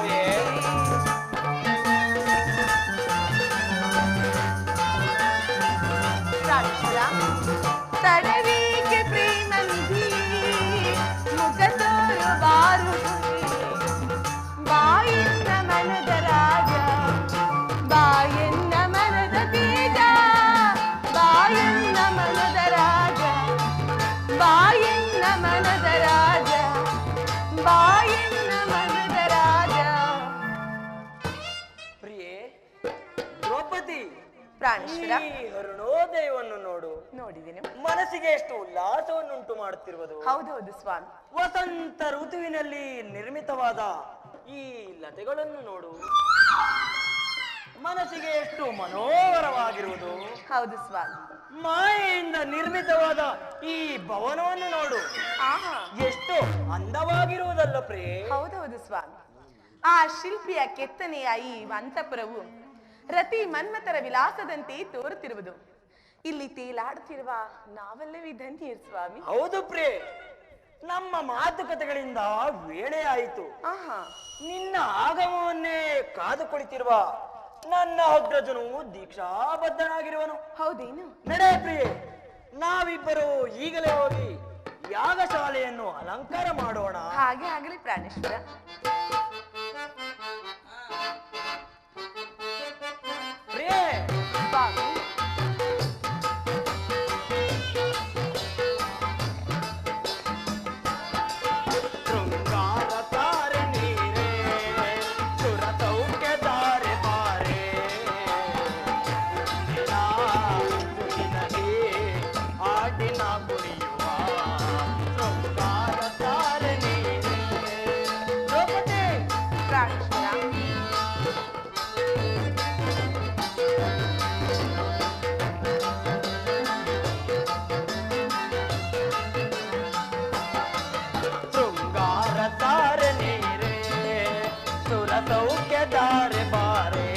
Speaker 7: ಪ್ರಾಣೇಶ್ವರ, ತಡವೀಕೆ ಪ್ರೇಮ ನಿಧಿ ಮುಖತೋರು ಬಾರದು. ಬಾಯಿನ್ನ ಮನದ ರಾಜ, ಬಾಯನ್ನ ಮನದ ಬೀಜ. ಬಾಯನ್ನ ಮನದ ರಾಜ, ಬಾಯನ್ನ ಮನದ ರಾಜ, ಬಾಯನ್ನ ಮನದ ರಾಜ.
Speaker 1: ಪ್ರಿಯೇ, ದ್ರೌಪದಿ,
Speaker 7: ಪ್ರಾಣೇಶ್ವರ,
Speaker 1: ಈ ಅರುಣೋದಯವನ್ನು ನೋಡು.
Speaker 7: ನೋಡಿದೆನು.
Speaker 1: ಮನಸ್ಸಿಗೆ ಎಷ್ಟು ಉಲ್ಲಾಸವನ್ನುಂಟು ಮಾಡುತ್ತಿರುವುದು.
Speaker 7: ಹೌದೌದು ಸ್ವಾಮಿ.
Speaker 1: ವಸಂತ ಋತುವಿನಲ್ಲಿ ನಿರ್ಮಿತವಾದ ಈ ಲತೆಗಳನ್ನು ನೋಡು. ಮನಸ್ಸಿಗೆ ಎಷ್ಟು ಮನೋಹರವಾಗಿರುವುದು.
Speaker 7: ಹೌದು ಸ್ವಾಮಿ.
Speaker 1: ಮಾಯೆಯಿಂದ ನಿರ್ಮಿತವಾದ ಈ ಭವನವನ್ನು ನೋಡು.
Speaker 7: ಆಹಾ,
Speaker 1: ಎಷ್ಟು ಅಂದವಾಗಿರುವುದಲ್ಲ ಪ್ರಿಯೆ.
Speaker 7: ಹೌದೌದು ಸ್ವಾಮಿ. ಆ ಶಿಲ್ಪಿಯ ಕೆತ್ತನೆಯ ಈ ಅಂತಃಪುರವು ರತಿ ಮನ್ಮಥರ ವಿಲಾಸದಂತೆ ತೋರುತ್ತಿರುವುದು. ಇಲ್ಲಿ ತೇಲಾಡುತ್ತಿರುವ ನಾವೆಲ್ಲವೇ ಧನ್ಯರು ಸ್ವಾಮಿ.
Speaker 1: ಹೌದು ಪ್ರಿಯೆ, ನಮ್ಮ ಮಾತುಕತೆಗಳಿಂದ ವೇಳೆ ಆಯಿತು.
Speaker 7: ಆಹಾ,
Speaker 1: ನಿನ್ನ ಆಗಮವನ್ನೇ ಕಾದು ಕುಳಿತಿರುವ ನನ್ನ ಅಗ್ರಜನು ದೀಕ್ಷಾಬದ್ಧನಾಗಿರುವನು.
Speaker 7: ಹೌದೇನು?
Speaker 1: ನಡೆ ಪ್ರಿಯೆ, ನಾವಿಬ್ಬರು ಈಗಲೇ ಹೋಗಿ ಯಾಗಶಾಲೆಯನ್ನು ಅಲಂಕಾರ ಮಾಡೋಣ.
Speaker 7: ಹಾಗೆ ಆಗಲಿ ಪ್ರಾಣೇಶ್ವರ.
Speaker 1: ಪ್ರಿಯೆ,
Speaker 7: ಸ್ವಾಮಿ,
Speaker 1: ಶೃಂಗಾರ ತಾರೆ ನೀರೇ, ಸುರಸೌಖ್ಯ ತಾರೆ ಬಾರೆ, ನಿನಗೆ ಆಡಿನ ಕುಣಿಯುವ ಶೃಂಗಾರ ತಾರೆ ನೀರೇ. ದ್ರೌಪದಿ,
Speaker 7: ಪ್ರಾಣೇಶ್ವರ.
Speaker 1: ಶೃಂಗಾರ ತಾರೆ ನೀರೇ, ಸುರಸೌಖ್ಯ ತಾರೆ ಬಾರೆ,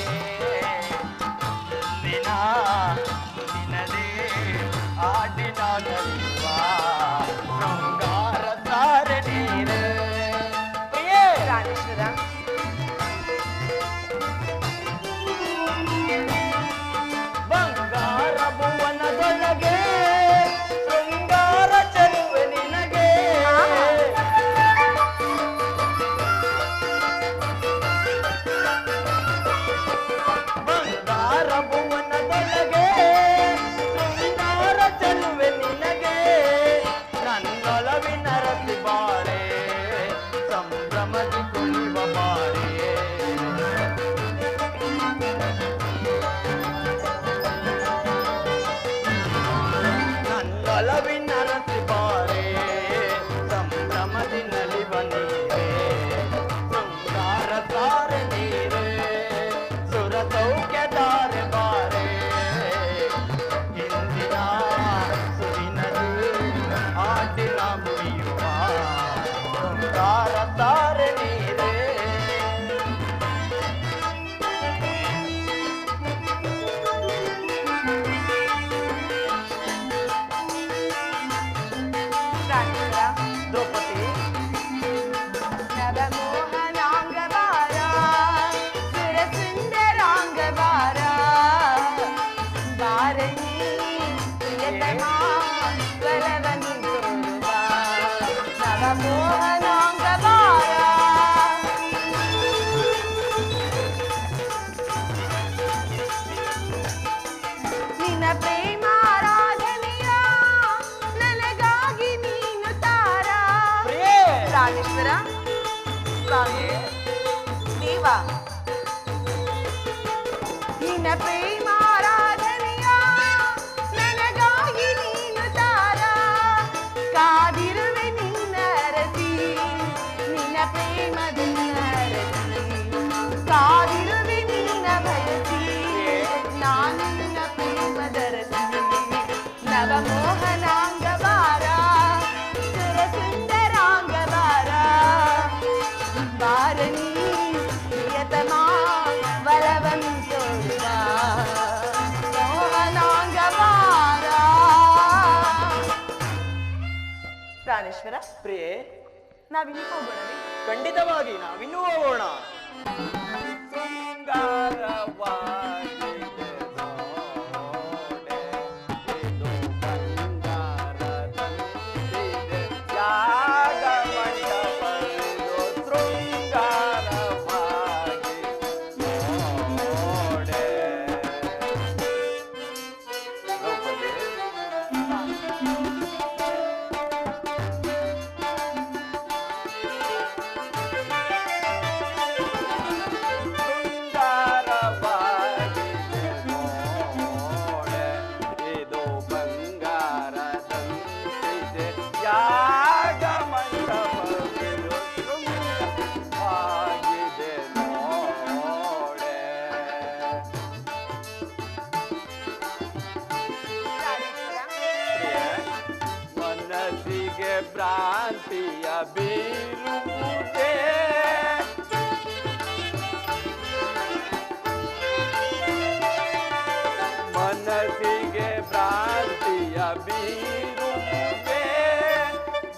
Speaker 1: ನಿನದೇ ಆಡಿನ ಕಲಿಯುವ ಶೃಂಗಾರ ತಾರೆ ನೀರೇ. ಪ್ರಿಯೇ,
Speaker 7: ಪ್ರಾಣೇಶ್ವರ.
Speaker 1: ಬಂಗಾರ ಭುವನದೊಳಗೆ ಶೃಂಗಾರ ಚೆಲುವೆ ನಿನಗೆ, ಬಂಗಾರ ಭುವನದೊಳಗೆ ಶೃಂಗಾರ ಚೆಲುವೆ ನಿನಗೆ, ನನ್ನೊಲವಿನ ರತಿ ಬಾರೆ, ಸಂಭ್ರಮದಿ ಕುಣಿವ ಬಾರೆ. ನನ್ನೊಲವಿನ ರತಿ ಬಾರೆ, ಸಂಭ್ರಮದಿ ನಲಿವ ನೀರೇ, ಶೃಂಗಾರ ತಾರೆ ನೀರೇ, ಸುರಸೌಖ್ಯ ತಾರೆ ಬಾರೆ, ಇಂದಿನ ಸುದಿನದಿ ಆಡಿನ ಮುರಿಯುವ ಶೃಂಗಾರ ತಾರೆ ನೀರೇ.
Speaker 7: ಪ್ರಾಣೇಶ್ವರ.
Speaker 1: ದ್ರೌಪದಿ,
Speaker 7: ನವಮೋಹನಾಂಗವಾರ, ಸುರಸುಂದರಾಂಗವಾರ, ಬಾರಣಿ ಪ್ರಿಯತಮ ಬಲವನ್ನು ತೋರುವ ನವಮೋಹನಾಂಗವಾರ. ನಿನ್ನ ಪ್ರೇಮಾರಾಧನೆಯ ನನಗಾಗಿ ನೀನು ತಾರ.
Speaker 1: ಪ್ರಿಯೇ,
Speaker 7: ಪ್ರಾಣೇಶ್ವರ. ಸ್ವಾಮಿ, ದೇವ, ನಿನ್ನ ಪ್ರೇಮಾರಾಧನೆಯ ನನಗಾಗಿ ನೀನು ತಾರ. ಕಾದಿರುವೆ ನಿನ್ನ ರತಿ, ನಿನ್ನ ಪ್ರೇಮದಿಂದ ರತಿ, ಕಾದಿರುವೆ ನಿನ್ನ ಬಯಸಿ, ನಾನು ನಿನ್ನ ಪ್ರೇಮದ ರತಿ. ನವಮೋಹನಾಂಗವಾರ, ಸುರಸುಂದರಾಂಗವಾರ, ಬಾರಣಿ ಪ್ರಿಯತಮ ಬಲವನ್ನು ತೋರುವ ಮೋಹನಾಂಗವಾರ. ಪ್ರಾಣೇಶ್ವರ,
Speaker 1: ಪ್ರಿಯೆ,
Speaker 7: ನಾವಿನ್ನು ಹೋಗೋಣವೇ?
Speaker 1: ಖಂಡಿತವಾಗಿ ನಾವಿನ್ನೂ ಹೋಗೋಣ.
Speaker 3: ಶೃಂಗಾರವಾಗಿದೆ ನೋಡೆ, ಇದು ಬಂಗಾರದಂತಿದೆ ಯಾಗ ಮಂಟಪವಿದು, ಶೃಂಗಾರವಾಗಿದೆ ನೋಡೆ. ದ್ರೌಪದಿ, ಭ್ರಾಂತಿಯ ಬೀರುವುದೇ ಮನಸ್ಸಿಗೆ ಭ್ರಾಂತಿಯ ಬೀರುವುದೇ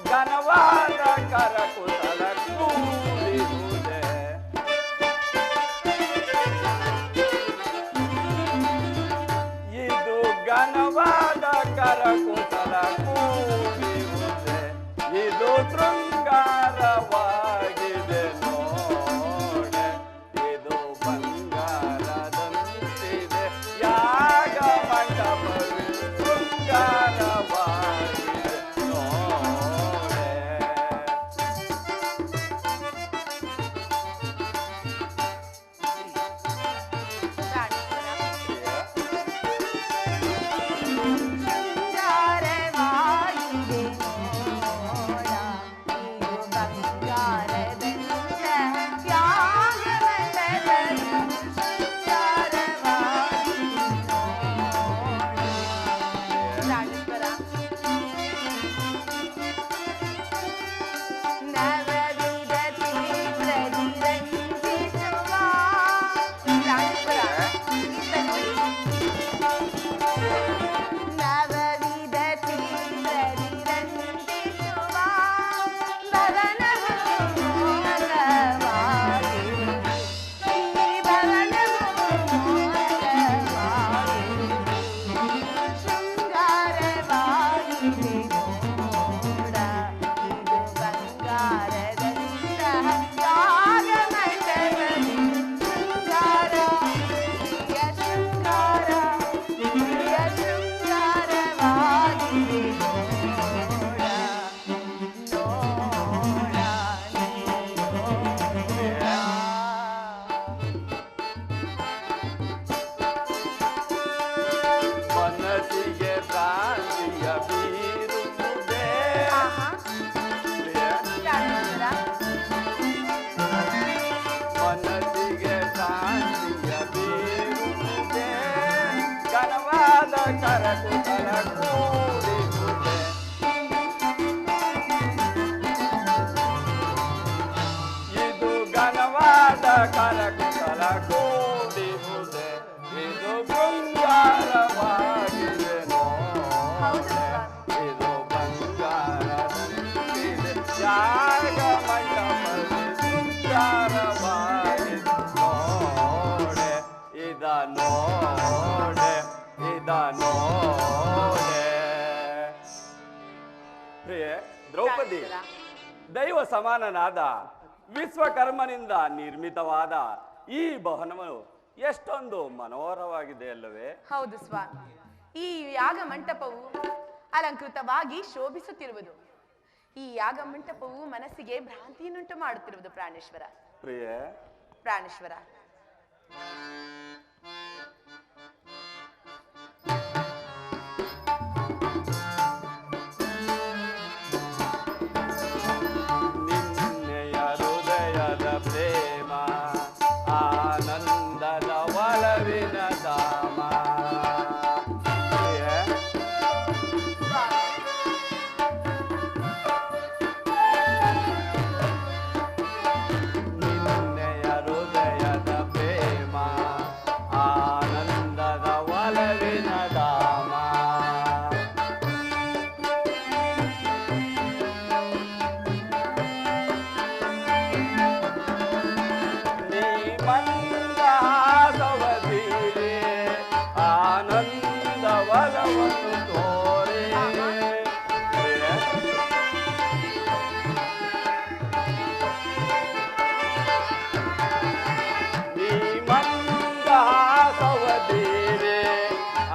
Speaker 3: ಘನವಾದ ಕರಕುಶಲ ಕೂಡಿರುವುದೇ ಇದು ಘನವಾದ ಕರಕುಶಲ ಕೂಡಿರುವುದೇ ಇದು ಶೃಂಗಾರವಾಗಿದೆ ನೋಡೆ ಇದು ಬಂಗಾರದಂತಿದೆ ಯಾಗ ಮಂಟಪವೇ ಶೃಂಗಾರವಾಗಿದೆ ನೋಡೆ
Speaker 7: ಶೃಂಗಾರವಾಗಿದೆ ನೋಡ, ಇದು ಬಂಗಾರದಂತೆ ತ್ಯಾಗಮಂಡಲದಲ್ಲಿ ಶೃಂಗಾರವಾಗಿದೆ ನೋಡ. ಪ್ರಾಣೇಶ್ವರ ನವವಿಧ ತೀವ್ರದಿ ರಂಜಿಸುವ ಪ್ರಾಣೇಶ್ವರ ನವವಿಧ ತೀವ್ರದಿ ರಂಜಿಸುವ ಭವನವು ಮೋಹಕವಾಗಿದೆ. ಈ ಭವನವು ಮೋಹಕವಾಗಿದೆ. ಶೃಂಗಾರವಾಗಿದೆ ನೋಡ, ಇದು ಬಂಗಾರದಂತಹ ಯಾಗಮಂಟಪದಲ್ಲಿ ಶೃಂಗಾರ ಪ್ರಿಯ ಶೃಂಗಾರ ಪ್ರಿಯ ಶೃಂಗಾರವಾಗಿದೆ ನೋಡ ನೋಡ
Speaker 3: ಮನಸ್ಸಿಗೆ ಭ್ರಾಂತಿಯ ಬೀರುವುದೇ ಮನಸ್ಸಿಗೆ ಭ್ರಾಂತಿಯ ಬೀರುವುದೇ ಘನವಾದ ಕರಕುಶಲ ಕೂಡಿರುವುದೇ ಇದು ಘನವಾದ ಕರಕುಶಲ ಕೂಡಿರುವುದೇ ಇದು ಶೃಂಗಾರವಾಗಿದೆ ನೋಡೆ ಇದು ಬಂಗಾರದಂತಿದೆ ಯಾಗ ಮಂಟಪವೇ ಶೃಂಗಾರವಾಗಿದೆ ನೋಡೆ ಇದ ನೋಡೆ ಇದ ನೋಡೆ ಪ್ರಿಯೆ ದ್ರೌಪದಿ ದೈವ ಸಮಾನನಾದ ವಿಶ್ವಕರ್ಮನಿಂದ ನಿರ್ಮಿತವಾದ ಈ ಭವನವು ಎಷ್ಟೊಂದು ಮನೋಹರವಾಗಿದೆ ಅಲ್ಲವೇ?
Speaker 7: ಹೌದು ಸ್ವಾಮಿ, ಈ ಯಾಗ ಮಂಟಪವು ಅಲಂಕೃತವಾಗಿ ಶೋಭಿಸುತ್ತಿರುವುದು. ಈ ಯಾಗ ಮಂಟಪವು ಮನಸ್ಸಿಗೆ ಭ್ರಾಂತಿಯನ್ನುಂಟು ಮಾಡುತ್ತಿರುವುದು. ಪ್ರಾಣೇಶ್ವರ
Speaker 3: ಪ್ರಿಯೆ
Speaker 7: ಪ್ರಾಣೇಶ್ವರ
Speaker 3: ನಿನ್ನೆಯ ಹೃದಯದ ಪ್ರೇಮ ಆನಂದದ ಒಲವಿನ ಧಾಮ ಪ್ರಿಯೆ ನಿನ್ನೆಯ ಹೃದಯದ ಪ್ರೇಮ ಆನಂದದ ಒಲವಿನ ಧಾಮ ನೀ ಮಂದಹಾಸವ ಬೀರೆ ಆನಂದ ಒಲವನ್ನು ತೋರೆ ನೀ ಮಂದಹಾಸವ ಬೀರೆ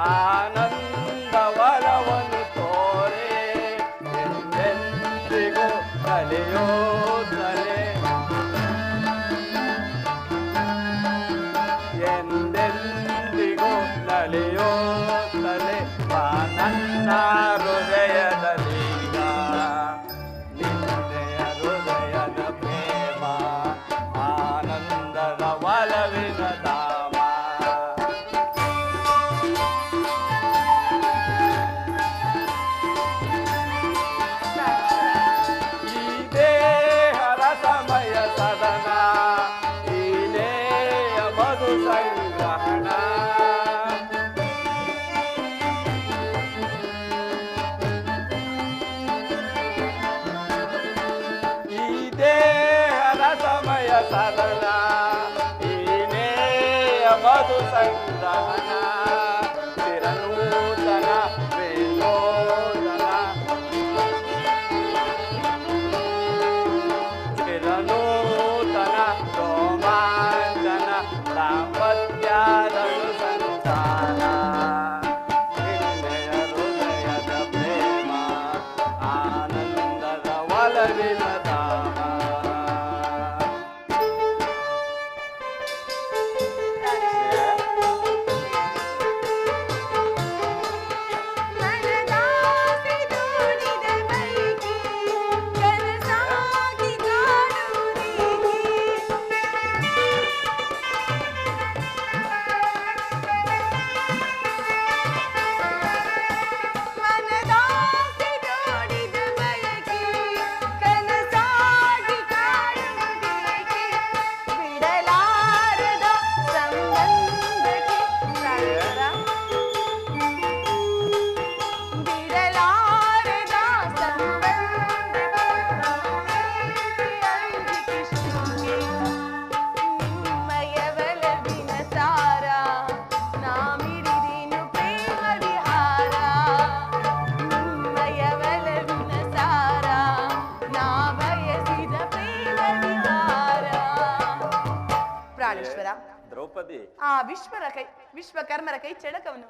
Speaker 3: ಆನಂದ ಒಲವನ್ನು ತೋರೆ ಎಂದೆಂದಿಗೂ ಕಲಿಯೋದಲೆ ಎಂದೆಂದಿಗೂ ನಲಿಯೋದಲೆ ನನ್ನ ಹೃದಯದಲ್ಲೀಗ ನಿನ್ನೆಯ ಹೃದಯದ ಪ್ರೇಮ ಆನಂದದ ಒಲವಿನ ಧಾಮ ಈ ದೇಹ ರಸಮಯ ಸದನ ಈ ನೇಯ ಮಧು ಸಂಗ್ರಹಣ
Speaker 7: ವಿಶ್ವಕರ್ಮರ ಕೈ ಚಳಕವನು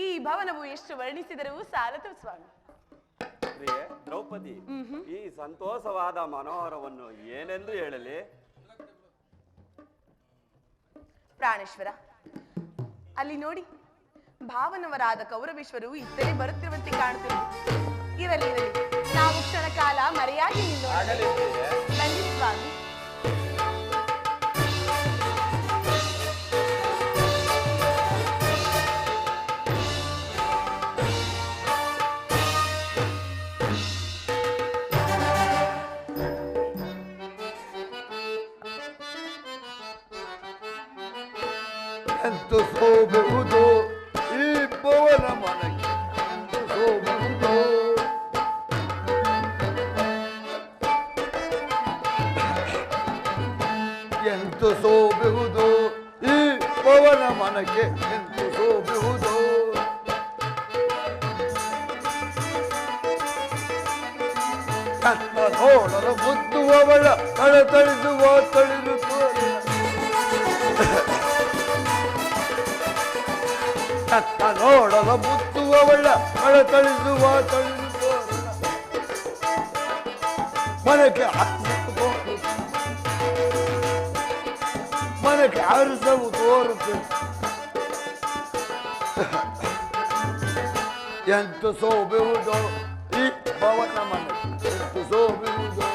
Speaker 7: ಈ ಭವನವು ಎಷ್ಟು ವರ್ಣಿಸಿದರೂ ಸಾಲದು ಸ್ವಾಮಿ.
Speaker 3: ಪ್ರಿಯೆ ದ್ರೌಪದಿ, ಈ ಸಂತೋಷವಾದ ಮನೋಹರವನ್ನು ಏನೆಂದು ಹೇಳಲಿ?
Speaker 7: ಪ್ರಾಣೇಶ್ವರ, ಅಲ್ಲಿ ನೋಡಿ, ಭಾವನವರಾದ ಕೌರವೇಶ್ವರು ಇತ್ತಲೇ ಬರುತ್ತಿರುವಂತೆ ಕಾಣುತ್ತಿರುವುದು. ಇರಲಿ ಇರಲಿ, ನಾವು ಕ್ಷಣ ಕಾಲ ಮರೆಯಾಗಿ ನಿಲ್ಲೋಣ. ಬನ್ನಿ ಸ್ವಾಮಿ.
Speaker 6: ಎಂತು ಸೋಬುವುದು ಈ ಭವನ ಮನಕ್ಕೆ, ಎಂತು ಸೋಬುವುದು. ಎಂತು ಸೋಬುವುದು ಈ ಭವನ ಮನಕ್ಕೆ, ಎಂತು ಸೋಬುವುದು. ಕತ್ತ ನೋಡಲು ಮುದ್ದುವವಳ ತಳಿಸುವ ತಳಿರುತ್ತದೆ. ಕತ್ತ ನೋಡಲ ಮುತ್ತುವವಳ ತಳಿಸುವ ತಳಿಸುವ ಮನಕ್ಕೆ ಮನಕ್ಕೆ ಅರಸವು ತೋರುತ್ತದೆ. ಎಂತು ಸೋಬುವುದು ಈ ಭವನ ಮನಕ್ಕೆ, ಎಂತು ಸೋಬುವುದು.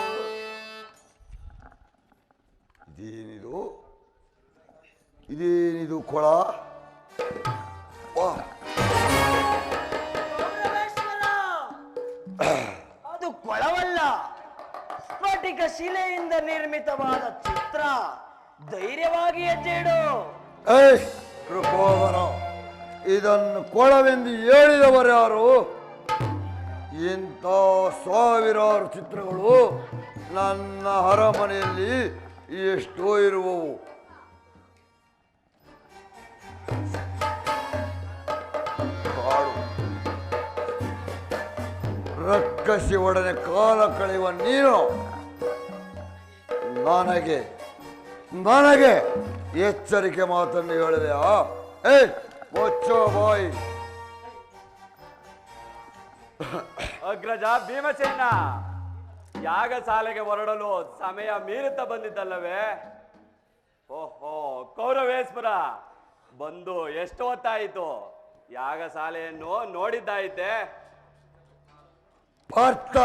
Speaker 6: ಇದೇನಿದು ಕೊಳ?
Speaker 1: ಅದು ಕೊಳವಲ್ಲ, ಸ್ಫಟಿಕ ಶಿಲೆಯಿಂದ ನಿರ್ಮಿತವಾದ ಚಿತ್ರ. ಧೈರ್ಯವಾಗಿ ಹೆಜ್ಜೆ ಇಡು.
Speaker 6: ಇದನ್ನು ಕೊಳವೆಂದು ಹೇಳಿದವರು ಯಾರು? ಇಂಥ ಸಾವಿರಾರು ಚಿತ್ರಗಳು ನನ್ನ ಅರಮನೆಯಲ್ಲಿ ಎಷ್ಟೋ ಇರುವವು. ರಕ್ಕಸಿ ಒಡನೆ ಕಾಲ ಕಳೆಯುವ ನೀನು ನನಗೆ ಎಚ್ಚರಿಕೆ ಮಾತನ್ನು ಹೇಳಿದೆಯಾ? ಮುಚ್ಚೋ ಬಾಯಿ.
Speaker 3: ಅಗ್ರಜ ಭೀಮಸೇನ, ಯಾಗ ಶಾಲೆಗೆ ಹೊರಡಲು ಸಮಯ ಮೀರುತ್ತಾ ಬಂದಿದ್ದಲ್ಲವೇ? ಓಹೋ, ಕೌರವೇಶ್ವರ ಬಂದು ಎಷ್ಟು ಹೊತ್ತಾಯಿತು? ಯಾಗ ಶಾಲೆಯನ್ನು ನೋಡಿದ್ದಾಯಿತೆ?
Speaker 6: ಪಾರ್ಥ,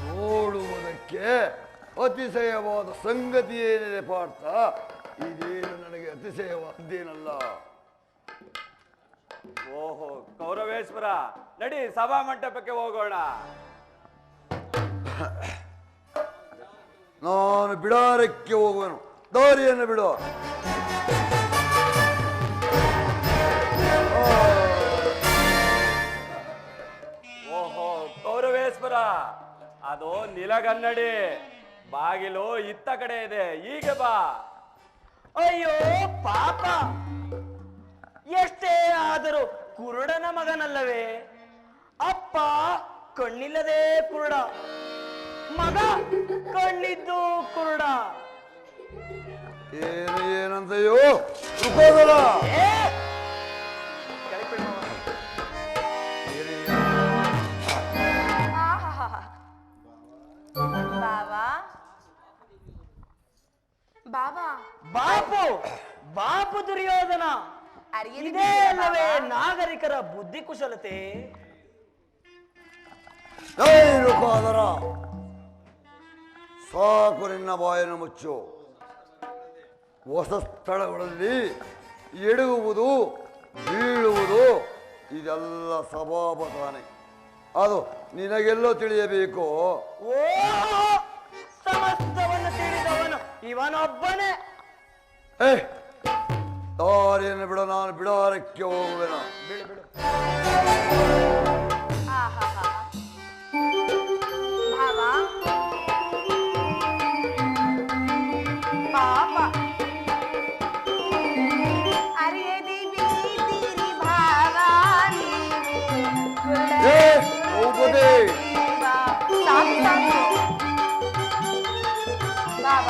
Speaker 6: ನೋಡುವುದಕ್ಕೆ ಅತಿಶಯವಾದ ಸಂಗತಿ ಏನಿದೆ ಪಾರ್ಥ? ಇದೇನು ನನಗೆ ಅತಿಶಯವಾದ್ದೇನಲ್ಲ.
Speaker 3: ಓಹೋ ಕೌರವೇಶ್ವರ, ನಡಿ ಸಭಾ ಮಂಟಪಕ್ಕೆ ಹೋಗೋಣ.
Speaker 6: ನಾನು ಬಿಡಾರಕ್ಕೆ ಹೋಗುವನು, ದಾರಿಯನ್ನು ಬಿಡು.
Speaker 3: ಓಹೋ ಕೌರವೇಶ್ವರ, ಅದು ನಿಲಗನ್ನಡಿ. ಬಾಗಿಲು ಇತ್ತ ಕಡೆ ಇದೆ, ಹೀಗೆ ಬಾ.
Speaker 1: ಅಯ್ಯೋ ಪಾಪ, ಎಷ್ಟೇ ಆದರೂ ಕುರುಡನ ಮಗನಲ್ಲವೇ? ಅಪ್ಪ ಕಣ್ಣಿಲ್ಲದೆ ಕುರುಡ, ಮಗ ಕಣ್ಣಿದ್ದು ಕುರುಡ.
Speaker 6: ಏನಂತೆಯೋ ರುಕೋದರ.
Speaker 7: ಬಾಬಾ,
Speaker 1: ಬಾಪು ಬಾಪು ದುರ್ಯೋಧನ, ಇದೇ ಅಲ್ಲವೇ ನಾಗರಿಕರ ಬುದ್ಧಿ ಕುಶಲತೆ?
Speaker 6: ರುಕೋದರ, ಸಾಕು ನಿನ್ನ ಬಾಯನ್ನು ಮುಚ್ಚು. ಹೊಸ ಸ್ಥಳಗಳಲ್ಲಿ ಎಡುವುದು ಬೀಳುವುದು ಇದೆಲ್ಲ ಸ್ವಭಾವತಾನೆ. ಅದು ನಿನಗೆಲ್ಲೋ ತಿಳಿಯಬೇಕು.
Speaker 1: ಓ, ಸಮಸ್ತವನ್ನು ತಿಳಿದವನು ಇವನೊಬ್ಬನೇ.
Speaker 6: ದಾರಿಯನ್ನು ಬಿಡ, ನಾನು ಬಿಡಾರಕ್ಕೆ ಹೋಗುವೆನ.
Speaker 1: ಬಿಡು ಬಿಡು.
Speaker 7: ಭಾವ, ಪಾಪ ಅರಿಯದಿ ಬೀದಿರಿ ಭಾವ
Speaker 6: ಹೋಗುವುದೇ.
Speaker 7: ಸಾಕು ಸಾಕು ಭಾವ.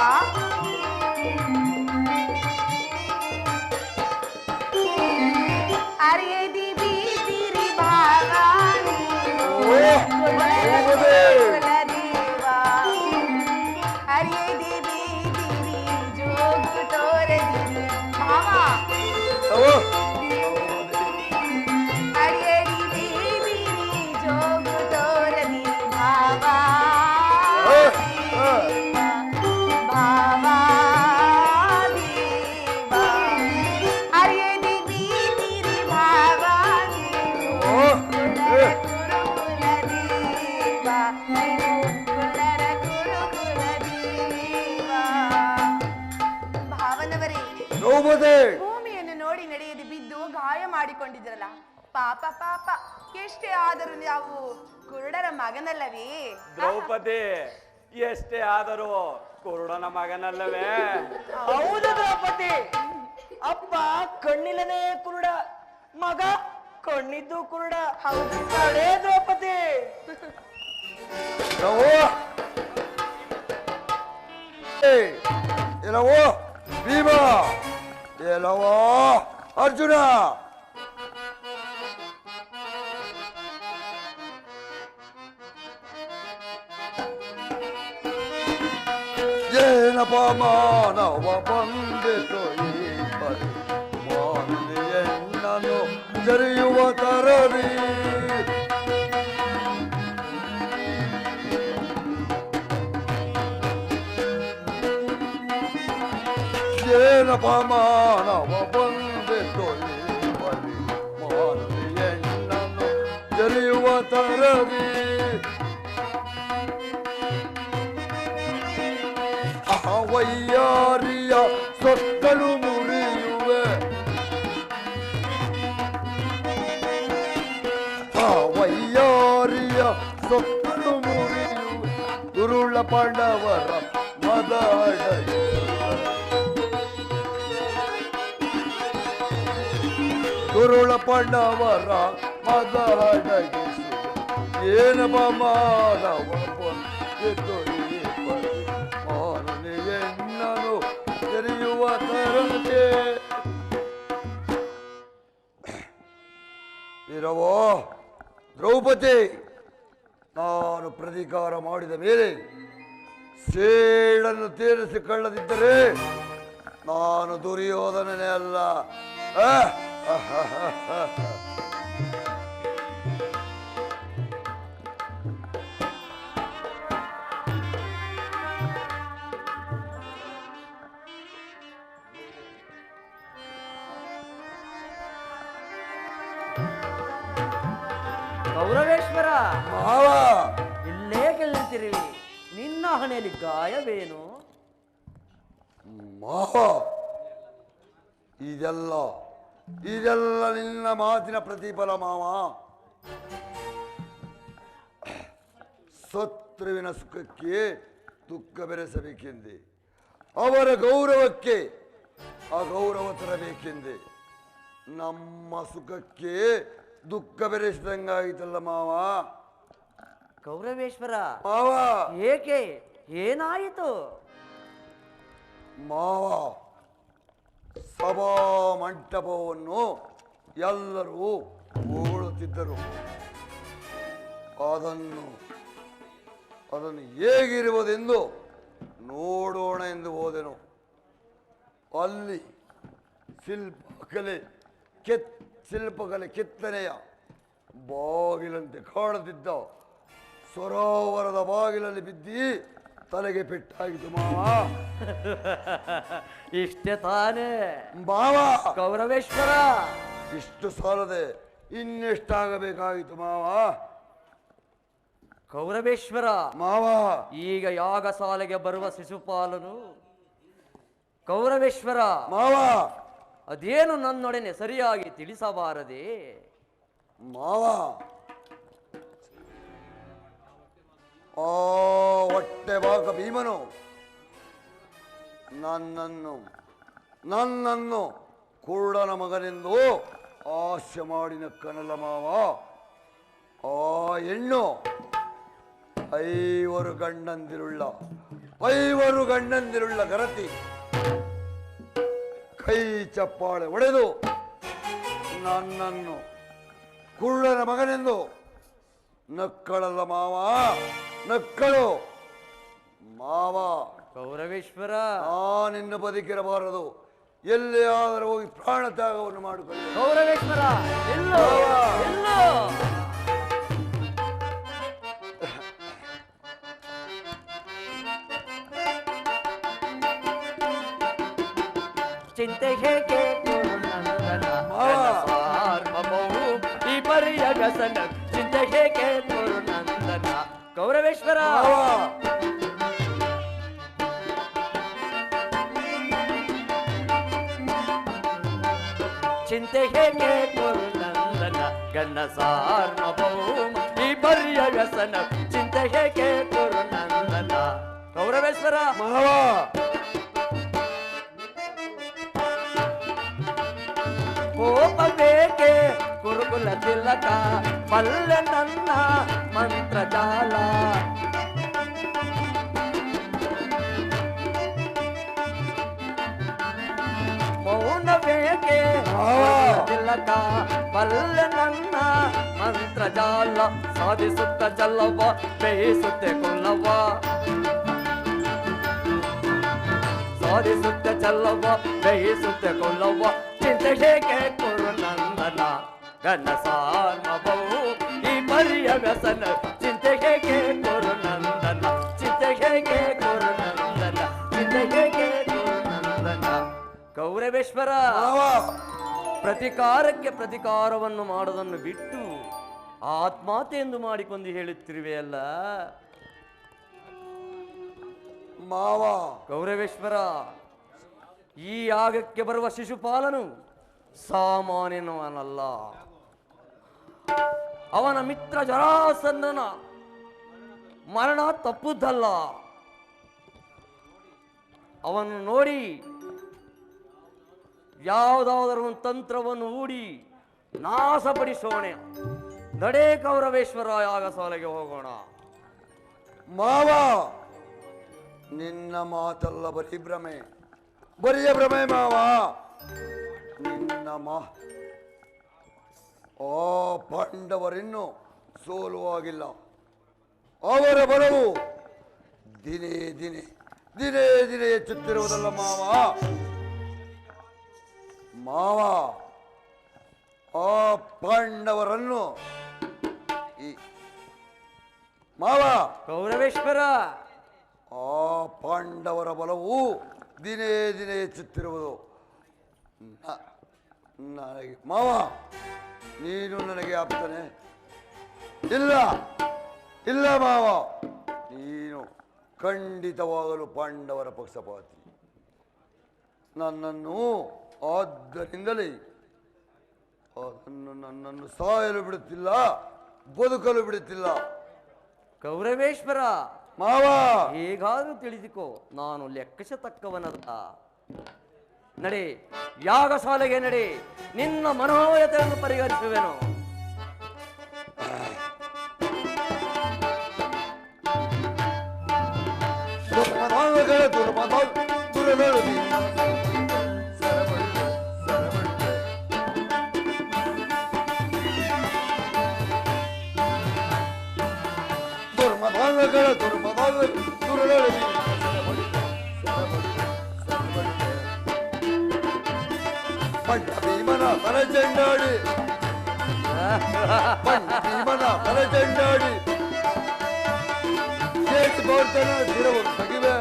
Speaker 7: ನಡೆಯದೆ ಬಿದ್ದು ಗಾಯ ಮಾಡಿಕೊಂಡಿದ್ರಲ್ಲ, ಪಾಪ ಪಾಪ. ಎಷ್ಟೇ ಆದರೂ ನಾವು ಕುರುಡರ ಮಗನಲ್ಲವೇ?
Speaker 3: ದ್ರೌಪದಿ, ಎಷ್ಟೇ ಆದರೂ ಕುರುಡನ ಮಗನಲ್ಲವೇ?
Speaker 1: ಹೌದು ದ್ರೌಪದಿ. ಅಪ್ಪ ಕಣ್ಣಿಲ್ಲನೇ ಕುರುಡ, ಮಗ ಕಣ್ಣಿದ್ದು ಕುರುಡ.
Speaker 7: ಹೌದು.
Speaker 1: ಅಡೇ ದ್ರೌಪದಿ.
Speaker 6: ಎಲ್ಲವೋ ಭೀಮ, ಎಲ್ಲವೋ ಅರ್ಜುನ. ಏನಪ್ಪ ಮಾನವ ಬಂದಿತು ಈ ಪರಿ, ಮಾನವಿಯನ್ನನು ಜರಿಯುವ ತರದಿ. ಏನಪ್ಪ ಮಾನವ ಬಂದಿತು ಈ ಪರಿ, ಮಾನವಿಯನ್ನನು ಜರಿಯುವ ತರದಿ. ವೈಯಾರಿಯ ಸೊಕ್ಕಲು ಮುರಿಯುವೆ, ವೈಯಾರಿಯ ಸೊಕ್ಕಲು ಮುರಿಯುವೆ, ದುರುಳ ಪಾಂಡವರ ಮದಡ. ದುರುಳ ಪಾಂಡವರ ಮದಡಗಿಸಿ, ಏನಪ್ಪ ಮಾನವ ಬಂದಿತು ಈ ಪರಿ, ಮಾನವಿಯನ್ನನು ಜರಿಯುವ ತರದೆ. ವೀರವೋ ದ್ರೌಪದಿ, ನಾನು ಪ್ರತೀಕಾರ ಮಾಡಿದ ಮೇಲೆ ಸೇಡನ್ನು ತೀರಿಸಿಕೊಳ್ಳದಿದ್ದರೆ ನಾನು ದುರ್ಯೋಧನನೇ ಅಲ್ಲ.
Speaker 1: ಗೌರವೇಶ್ವರ,
Speaker 6: ಮಾವ,
Speaker 1: ಇಲ್ಲೇ ಗೆಲ್ತಿರುವಿ. ನಿನ್ನ ಹಣೆಯಲ್ಲಿ ಗಾಯವೇನು?
Speaker 6: ಮಾವ, ಇದೆಲ್ಲ ನಿನ್ನ ಮಾತಿನ ಪ್ರತಿಫಲ ಮಾವ. ಶತ್ರುವಿನ ಸುಖಕ್ಕೆ ದುಃಖ ಬೆರೆಸಬೇಕೆಂದೆ, ಅವರ ಗೌರವಕ್ಕೆ ಅಗೌರವ ತರಬೇಕೆಂದೆ. ನಮ್ಮ ಸುಖಕ್ಕೆ ದುಃಖ ಬೆರೆಸಿದಂಗಾಯಿತಲ್ಲ ಮಾವ.
Speaker 1: ಗೌರವೇಶ್ವರ,
Speaker 6: ಮಾವ,
Speaker 1: ಏಕೆ? ಏನಾಯಿತು?
Speaker 6: ಮಾವ, ಸಭಾ ಮಂಟಪವನ್ನು ಎಲ್ಲರೂ ಓಡುತ್ತಿದ್ದರು. ಅದನ್ನು ಹೇಗಿರುವುದೆಂದು ನೋಡೋಣ ಎಂದು ಹೋದೆನು. ಅಲ್ಲಿ ಶಿಲ್ಪಕಲೆ ಕೆತ್ತನೆಯ ಬಾಗಿಲಂತೆ ಕಾಣುತ್ತಿದ್ದ ಸರೋವರದ ಬಾಗಿಲಲ್ಲಿ ಬಿದ್ದಿ ತಲೆಗೆ ಪೆಟ್ಟಾಗಿತ್ತು ಮಾವ.
Speaker 1: ಇಷ್ಟೇ ತಾನೇ
Speaker 6: ಮಾವ.
Speaker 1: ಗೌರವೇಶ್ವರ,
Speaker 6: ಇಷ್ಟು ಸಾಲದೆ ಇನ್ನೆಷ್ಟಾಗಬೇಕಾಗಿತ್ತು ಮಾವ.
Speaker 1: ಗೌರವೇಶ್ವರ,
Speaker 6: ಮಾವ,
Speaker 1: ಈಗ ಯಾಗಶಾಲೆಗೆ ಬರುವ ಶಿಶುಪಾಲನು ಗೌರವೇಶ್ವರ
Speaker 6: ಮಾವ,
Speaker 1: ಅದೇನು ನನ್ನೊಡನೆ ಸರಿಯಾಗಿ ತಿಳಿಸಬಾರದೆ?
Speaker 6: ಮಾವ, ಆ ಹೊಟ್ಟೆ ಬಾಕ ಭೀಮನು ನನ್ನನ್ನು ಕುರುಡನ ಮಗನೆಂದು ಆಸೆ ಮಾಡಿ ನಕ್ಕನಲ್ಲ ಮಾವ. ಆ ಹೆಣ್ಣು ಐವರು ಗಂಡಂದಿರುಳ್ಳ ಗರತಿ ಕೈ ಚಪ್ಪಾಳೆ ಹೊಡೆದು ನನ್ನನ್ನು ಕುರುಡನ ಮಗನೆಂದು ನಕ್ಕಳಲ್ಲ ಮಾವ, ನಕ್ಕಳು ಮಾವ.
Speaker 1: ಗೌರವೇಶ್ವರ,
Speaker 6: ನಾನಿನ್ನು ಬದುಕಿರಬಾರದು, ಎಲ್ಲಿ ಆದರೂ ಹೋಗಿ ಪ್ರಾಣ ತ್ಯಾಗವನ್ನು ಮಾಡಿಕೊಳ್ಳಿ.
Speaker 1: ಗೌರವೇಶ್ವರ, ಎಲ್ಲೋ ಎಲ್ಲೋ ಚಿಂತೆ ಹೇಗೆ ಈ ಪರಿಯ ಗಸನ, ಚಿಂತೆ ಹೇಗೆ ನಂದನ. ಗೌರವೇಶ್ವರ, ಚಿಂತೆ ಹೇಗೆ ಗುರುನಂದನ ಗನ್ನ ಸಾರ್ವಭೌಮ ಈ ಪರಿಯ ವ್ಯಸನ ಚಿಂತೆ ಹೇಗೆ ಗುರುನಂದನ ಗೌರವೇಶ್ವರ
Speaker 6: ಮಾವ
Speaker 1: ಕೋಪಬೇಕೆ ಗುರುಕುಲ ತಿಲಕ ಬಲ್ಲೆ ನನ್ನ ಮಂತ್ರಜಾಲ ಮೌನ ಬೇಕೆ ತಿಲಕ ಬಲ್ಲೆ ನನ್ನ ಮಂತ್ರಜಾಲ ಸಾಧಿಸುತ್ತ ಚಲ್ಲವ ಬೇಯಿಸುತ್ತೆ ಕೊಲ್ಲವ ಸಾಧಿಸುತ್ತೆ ಚಲ್ಲವ ಬೇಯಿಸುತ್ತೆ ಕೊಲ್ಲವ ಚಿಂತೆ ಹೇಗೆ ಗುರುನಂದನ ಗನ್ನ ಸಾರ್ವಭೌಮ ಈ ಪರಿಯ ವ್ಯಸನ ಚಿಂತೆ ಹೇಗೆ ಗುರುನಂದನ ಚಿಂತೆ ಹೇಗೆ ಗುರುನಂದನ ಚಿಂತೆ ಹೇಗೆ ಗುರುನಂದನ ಗೌರವೇಶ್ವರ
Speaker 6: ಮಾವ
Speaker 1: ಪ್ರತಿಕಾರಕ್ಕೆ ಪ್ರತಿಕಾರವನ್ನು ಮಾಡುವುದನ್ನು ಬಿಟ್ಟು ಆತ್ಮಹತ್ಯೆಯೆಂದು ಮಾಡಿಕೊಂಡು ಹೇಳುತ್ತಿರುವೆಯಲ್ಲ
Speaker 6: ಮಾವ
Speaker 1: ಗೌರವೇಶ್ವರ ಈ ಯಾಗಕ್ಕೆ ಬರುವ ಶಿಶುಪಾಲನು ಸಾಮಾನ್ಯನವನಲ್ಲ. ಅವನ ಮಿತ್ರ ಜರಾಸಂಧನ ಮರಣ ತಪ್ಪುದಲ್ಲ. ಅವನು ನೋಡಿ ಯಾವುದಾದರೂ ಒಂದು ತಂತ್ರವನ್ನು ಹೂಡಿ ನಾಶಪಡಿಸೋಣ. ನಡೆ ಗೌರವೇಶ್ವರ ಯಾಗ ಶಾಲೆಗೆ ಹೋಗೋಣ.
Speaker 6: ಮಾವ ನಿನ್ನ ಮಾತಲ್ಲ ಬರೀ ಭ್ರಮೆ, ಬರಿಯ ಭ್ರಮೆ ಮಾವ. ನಿನ್ನ ಆ ಪಾಂಡವರಿನ್ನು ಸೋಲುವಾಗಿಲ್ಲ. ಅವರ ಬಲವು ದಿನೇ ದಿನೇ ದಿನೇ ದಿನೇ ಹೆಚ್ಚುತ್ತಿರುವುದಲ್ಲ ಮಾವ. ಮಾವ ಆ ಪಾಂಡವರನ್ನು ಮಾವ
Speaker 1: ಗೌರವೇಶ್ವರ
Speaker 6: ಆ ಪಾಂಡವರ ಬಲವು ದಿನೇ ದಿನೇ ಹೆಚ್ಚುತ್ತಿರುವುದು. ನನಗೆ ಮಾವ ನೀನು ನನಗೆ ಆಪ್ತಾನೆ ಇಲ್ಲ ಇಲ್ಲ ಮಾವ, ನೀನು ಖಂಡಿತವಾಗಲು ಪಾಂಡವರ ಪಕ್ಷಪಾತಿ. ನನ್ನನ್ನು ಆದ್ದರಿಂದಲೇ ನನ್ನನ್ನು ಸಾಯಲು ಬಿಡುತ್ತಿಲ್ಲ, ಬದುಕಲು ಬಿಡುತ್ತಿಲ್ಲ.
Speaker 1: ಗೌರವೇಶ್ವರ
Speaker 6: ಮಾವ
Speaker 1: ಹೇಗಾದ್ರೂ ತಿಳಿದುಕೋ, ನಾನು ಲೆಕ್ಕಸತಕ್ಕವನಲ್ಲ. ನಡೆ ಯಾಗ ಶಾಲೆಗೆ ನಡೆ, ನಿನ್ನ ಮನೋಯತೆಯನ್ನು ಪರಿಹರಿಸುವೆನು.
Speaker 6: ಭೀಮನ ತಲೆ ಚೆಂಡಾಡಿ, ಭೀಮನ ತಲೆ ಚೆಂಡಾಡಿ, ಕೇಳಿ ಪಾರ್ಥನ ಸ್ಥಿರವನ್ನು ತೆಗಿವೆ,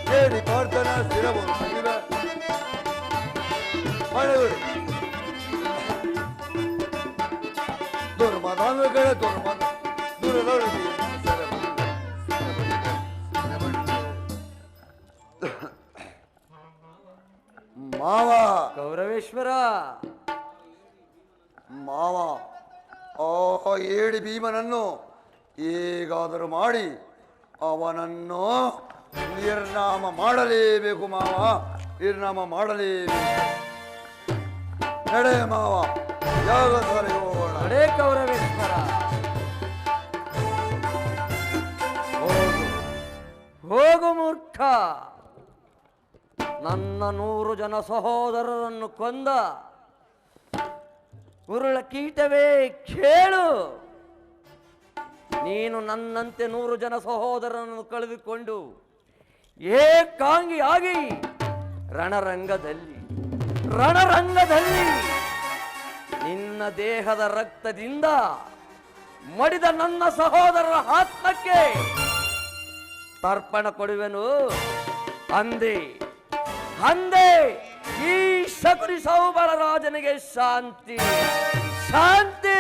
Speaker 6: ಕೇಳಿ ಪಾರ್ಥನ ಸ್ಥಿರವನ್ನು ತೆಗಿವೆ. ಮಾಡಬೇಡಿ ದುರ್ಮದಾಂಗಗಳ ದುರ್ಮದ ದುರದೊಳಗೆ ಮಾವ
Speaker 1: ಗೌರವೇಶ್ವರ
Speaker 6: ಮಾವ ಆ ಏಡಿ ಭೀಮನನ್ನು ಹೇಗಾದರೂ ಮಾಡಿ ಅವನನ್ನು ನಿರ್ನಾಮ ಮಾಡಲೇಬೇಕು ಮಾವ, ನಿರ್ನಾಮ ಮಾಡಲೇಬೇಕು. ನಡೆ ಮಾವ ಯಾವ ಶಾಲೆಗೆ ಹೋಗೋಣ.
Speaker 1: ನಡೆ ಗೌರವೇಶ್ವರ ಹೋಗು ಹೋಗು ಮೂರ್ಖ. ನನ್ನ 100 ಜನ ಸಹೋದರರನ್ನು ಕೊಂದ ಉರುಳ ಕೀಟವೇ ಕೇಳು. ನೀನು ನನ್ನಂತೆ 100 ಜನ ಸಹೋದರರನ್ನು ಕಳೆದುಕೊಂಡು ಏಕಾಂಗಿಯಾಗಿ ರಣರಂಗದಲ್ಲಿ ನಿನ್ನ ದೇಹದ ರಕ್ತದಿಂದ ಮಡಿದ ನನ್ನ ಸಹೋದರರ ಆತ್ಮಕ್ಕೆ ತರ್ಪಣ ಕೊಡುವೆನು. ಅಂದೆ ಈ ಶಕುನಿ ಸೌಬಲ ರಾಜನಿಗೆ ಶಾಂತಿ ಶಾಂತಿ.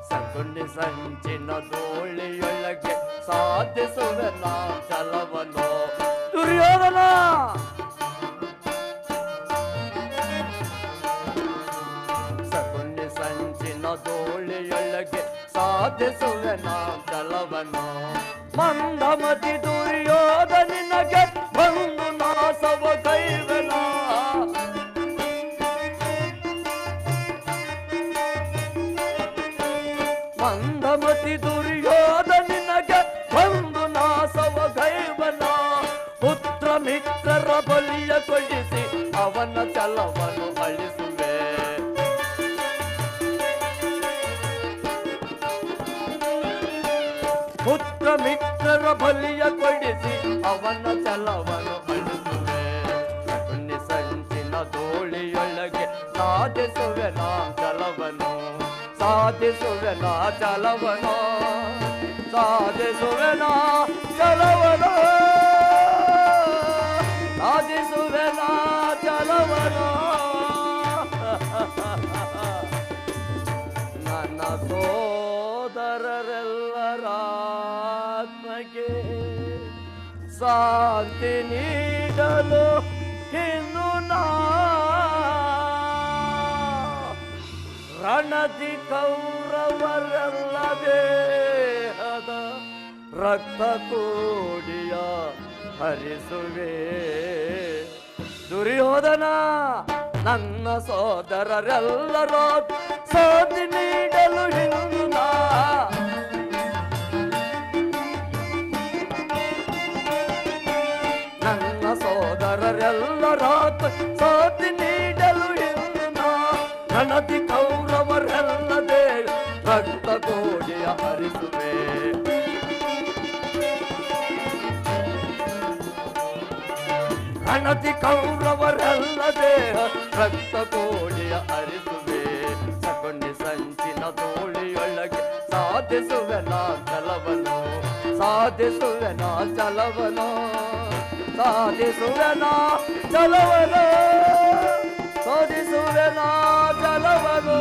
Speaker 1: ಶಕುನಿ ಸಂಚಿನ ಧೂಳಿಯೊಳಗೆ ಸಾಧಿಸುವೆ ನಾ ಛಲವನು. ದುರ್ಯೋಧನ ಸಗುಣಿ ಸಂಚಿನ ಧೂಳಿಯೊಳಗೆ ಸಾಧಿಸುವೆ ನಾ ಛಲವನು. ಮಂದಮತಿ ದುರ್ಯೋಧನಿನಗೆ ಬಂದು ನಾಸವ ಕೈವೆನ. ಮಂದಮತಿ ದುರ್ಯೋಧನಿನಗೆ ಬಂದು ನಾಸವ ಕೈವನ. ಪುತ್ರ ಮಿತ್ರರ ಬಲಿಯ ಕೊಡಿಸಿ ಅವನ ಛಲವನ್ನು ಅಳಿಸುವೆ. ಪುತ್ರ ಮಿತ್ರರ ಬಲಿಯ ಕೊಡಿಸಿ ಅವನ ಛಲವನ್ನು ಅಳಿಸುವೆ. ಶಕುನಿ ಸಂಚಿನ ಧೂಳಿಯೊಳಗೆ ಸಾಧಿಸುವೆ ನಾ ಛಲವನು. ಸಾಧಿಸುವೆ ನಾ ಛಲವನು. ಸಾಧಿಸುವೆ ನಾ ಛಲವನು. ಸಾಧಿಸುವೆ ನಾ ಛಲವನು. ನನ್ನ ಸೋದರರೆಲ್ಲರ ಆತ್ಮಕ್ಕೆ ಶಾಂತಿ ನೀಡಲು ಇನ್ನು ನಾ ರಣದಿ ಕೌರವರೆಲ್ಲ ದೇಹದ ರಕ್ತ ಕೋಡಿಯ ಹರಿಸುವೆ. ದುರ್ಯೋಧನ ನನ್ನ ಸೋದರರೆಲ್ಲರ ಸಾಥಿ ನೀಡಲು ಇನ್ನು ನಾ ನನ್ನ ಸೋದರರೆಲ್ಲರ ಸಾಥಿ ನೀಡಲು ಇನ್ನು ನಾ ರಣದಿ ಕೌರವರೆಲ್ಲದೆ ರಕ್ತ ಕೋಡಿಯ ಹರಿಸುವೆ. ರಣದಿ ಕೌರವರೆಲ್ಲದೆ ರಕ್ತ ಕೋಡಿಯ ಹರಿಸುವೆ. ಸಗುಣಿ ಸಂಚಿನ ಧೂಳಿಯೊಳಗೆ ಸಾಧಿಸುವೆ ನಾ ಛಲವನು. ಸಾಧಿಸುವೆ ನಾ ಛಲವನು. ಸಾಧಿಸುವೆ ನಾ ಛಲವನು. ಸಾಧಿಸುವೆ ನಾ ಛಲವನು.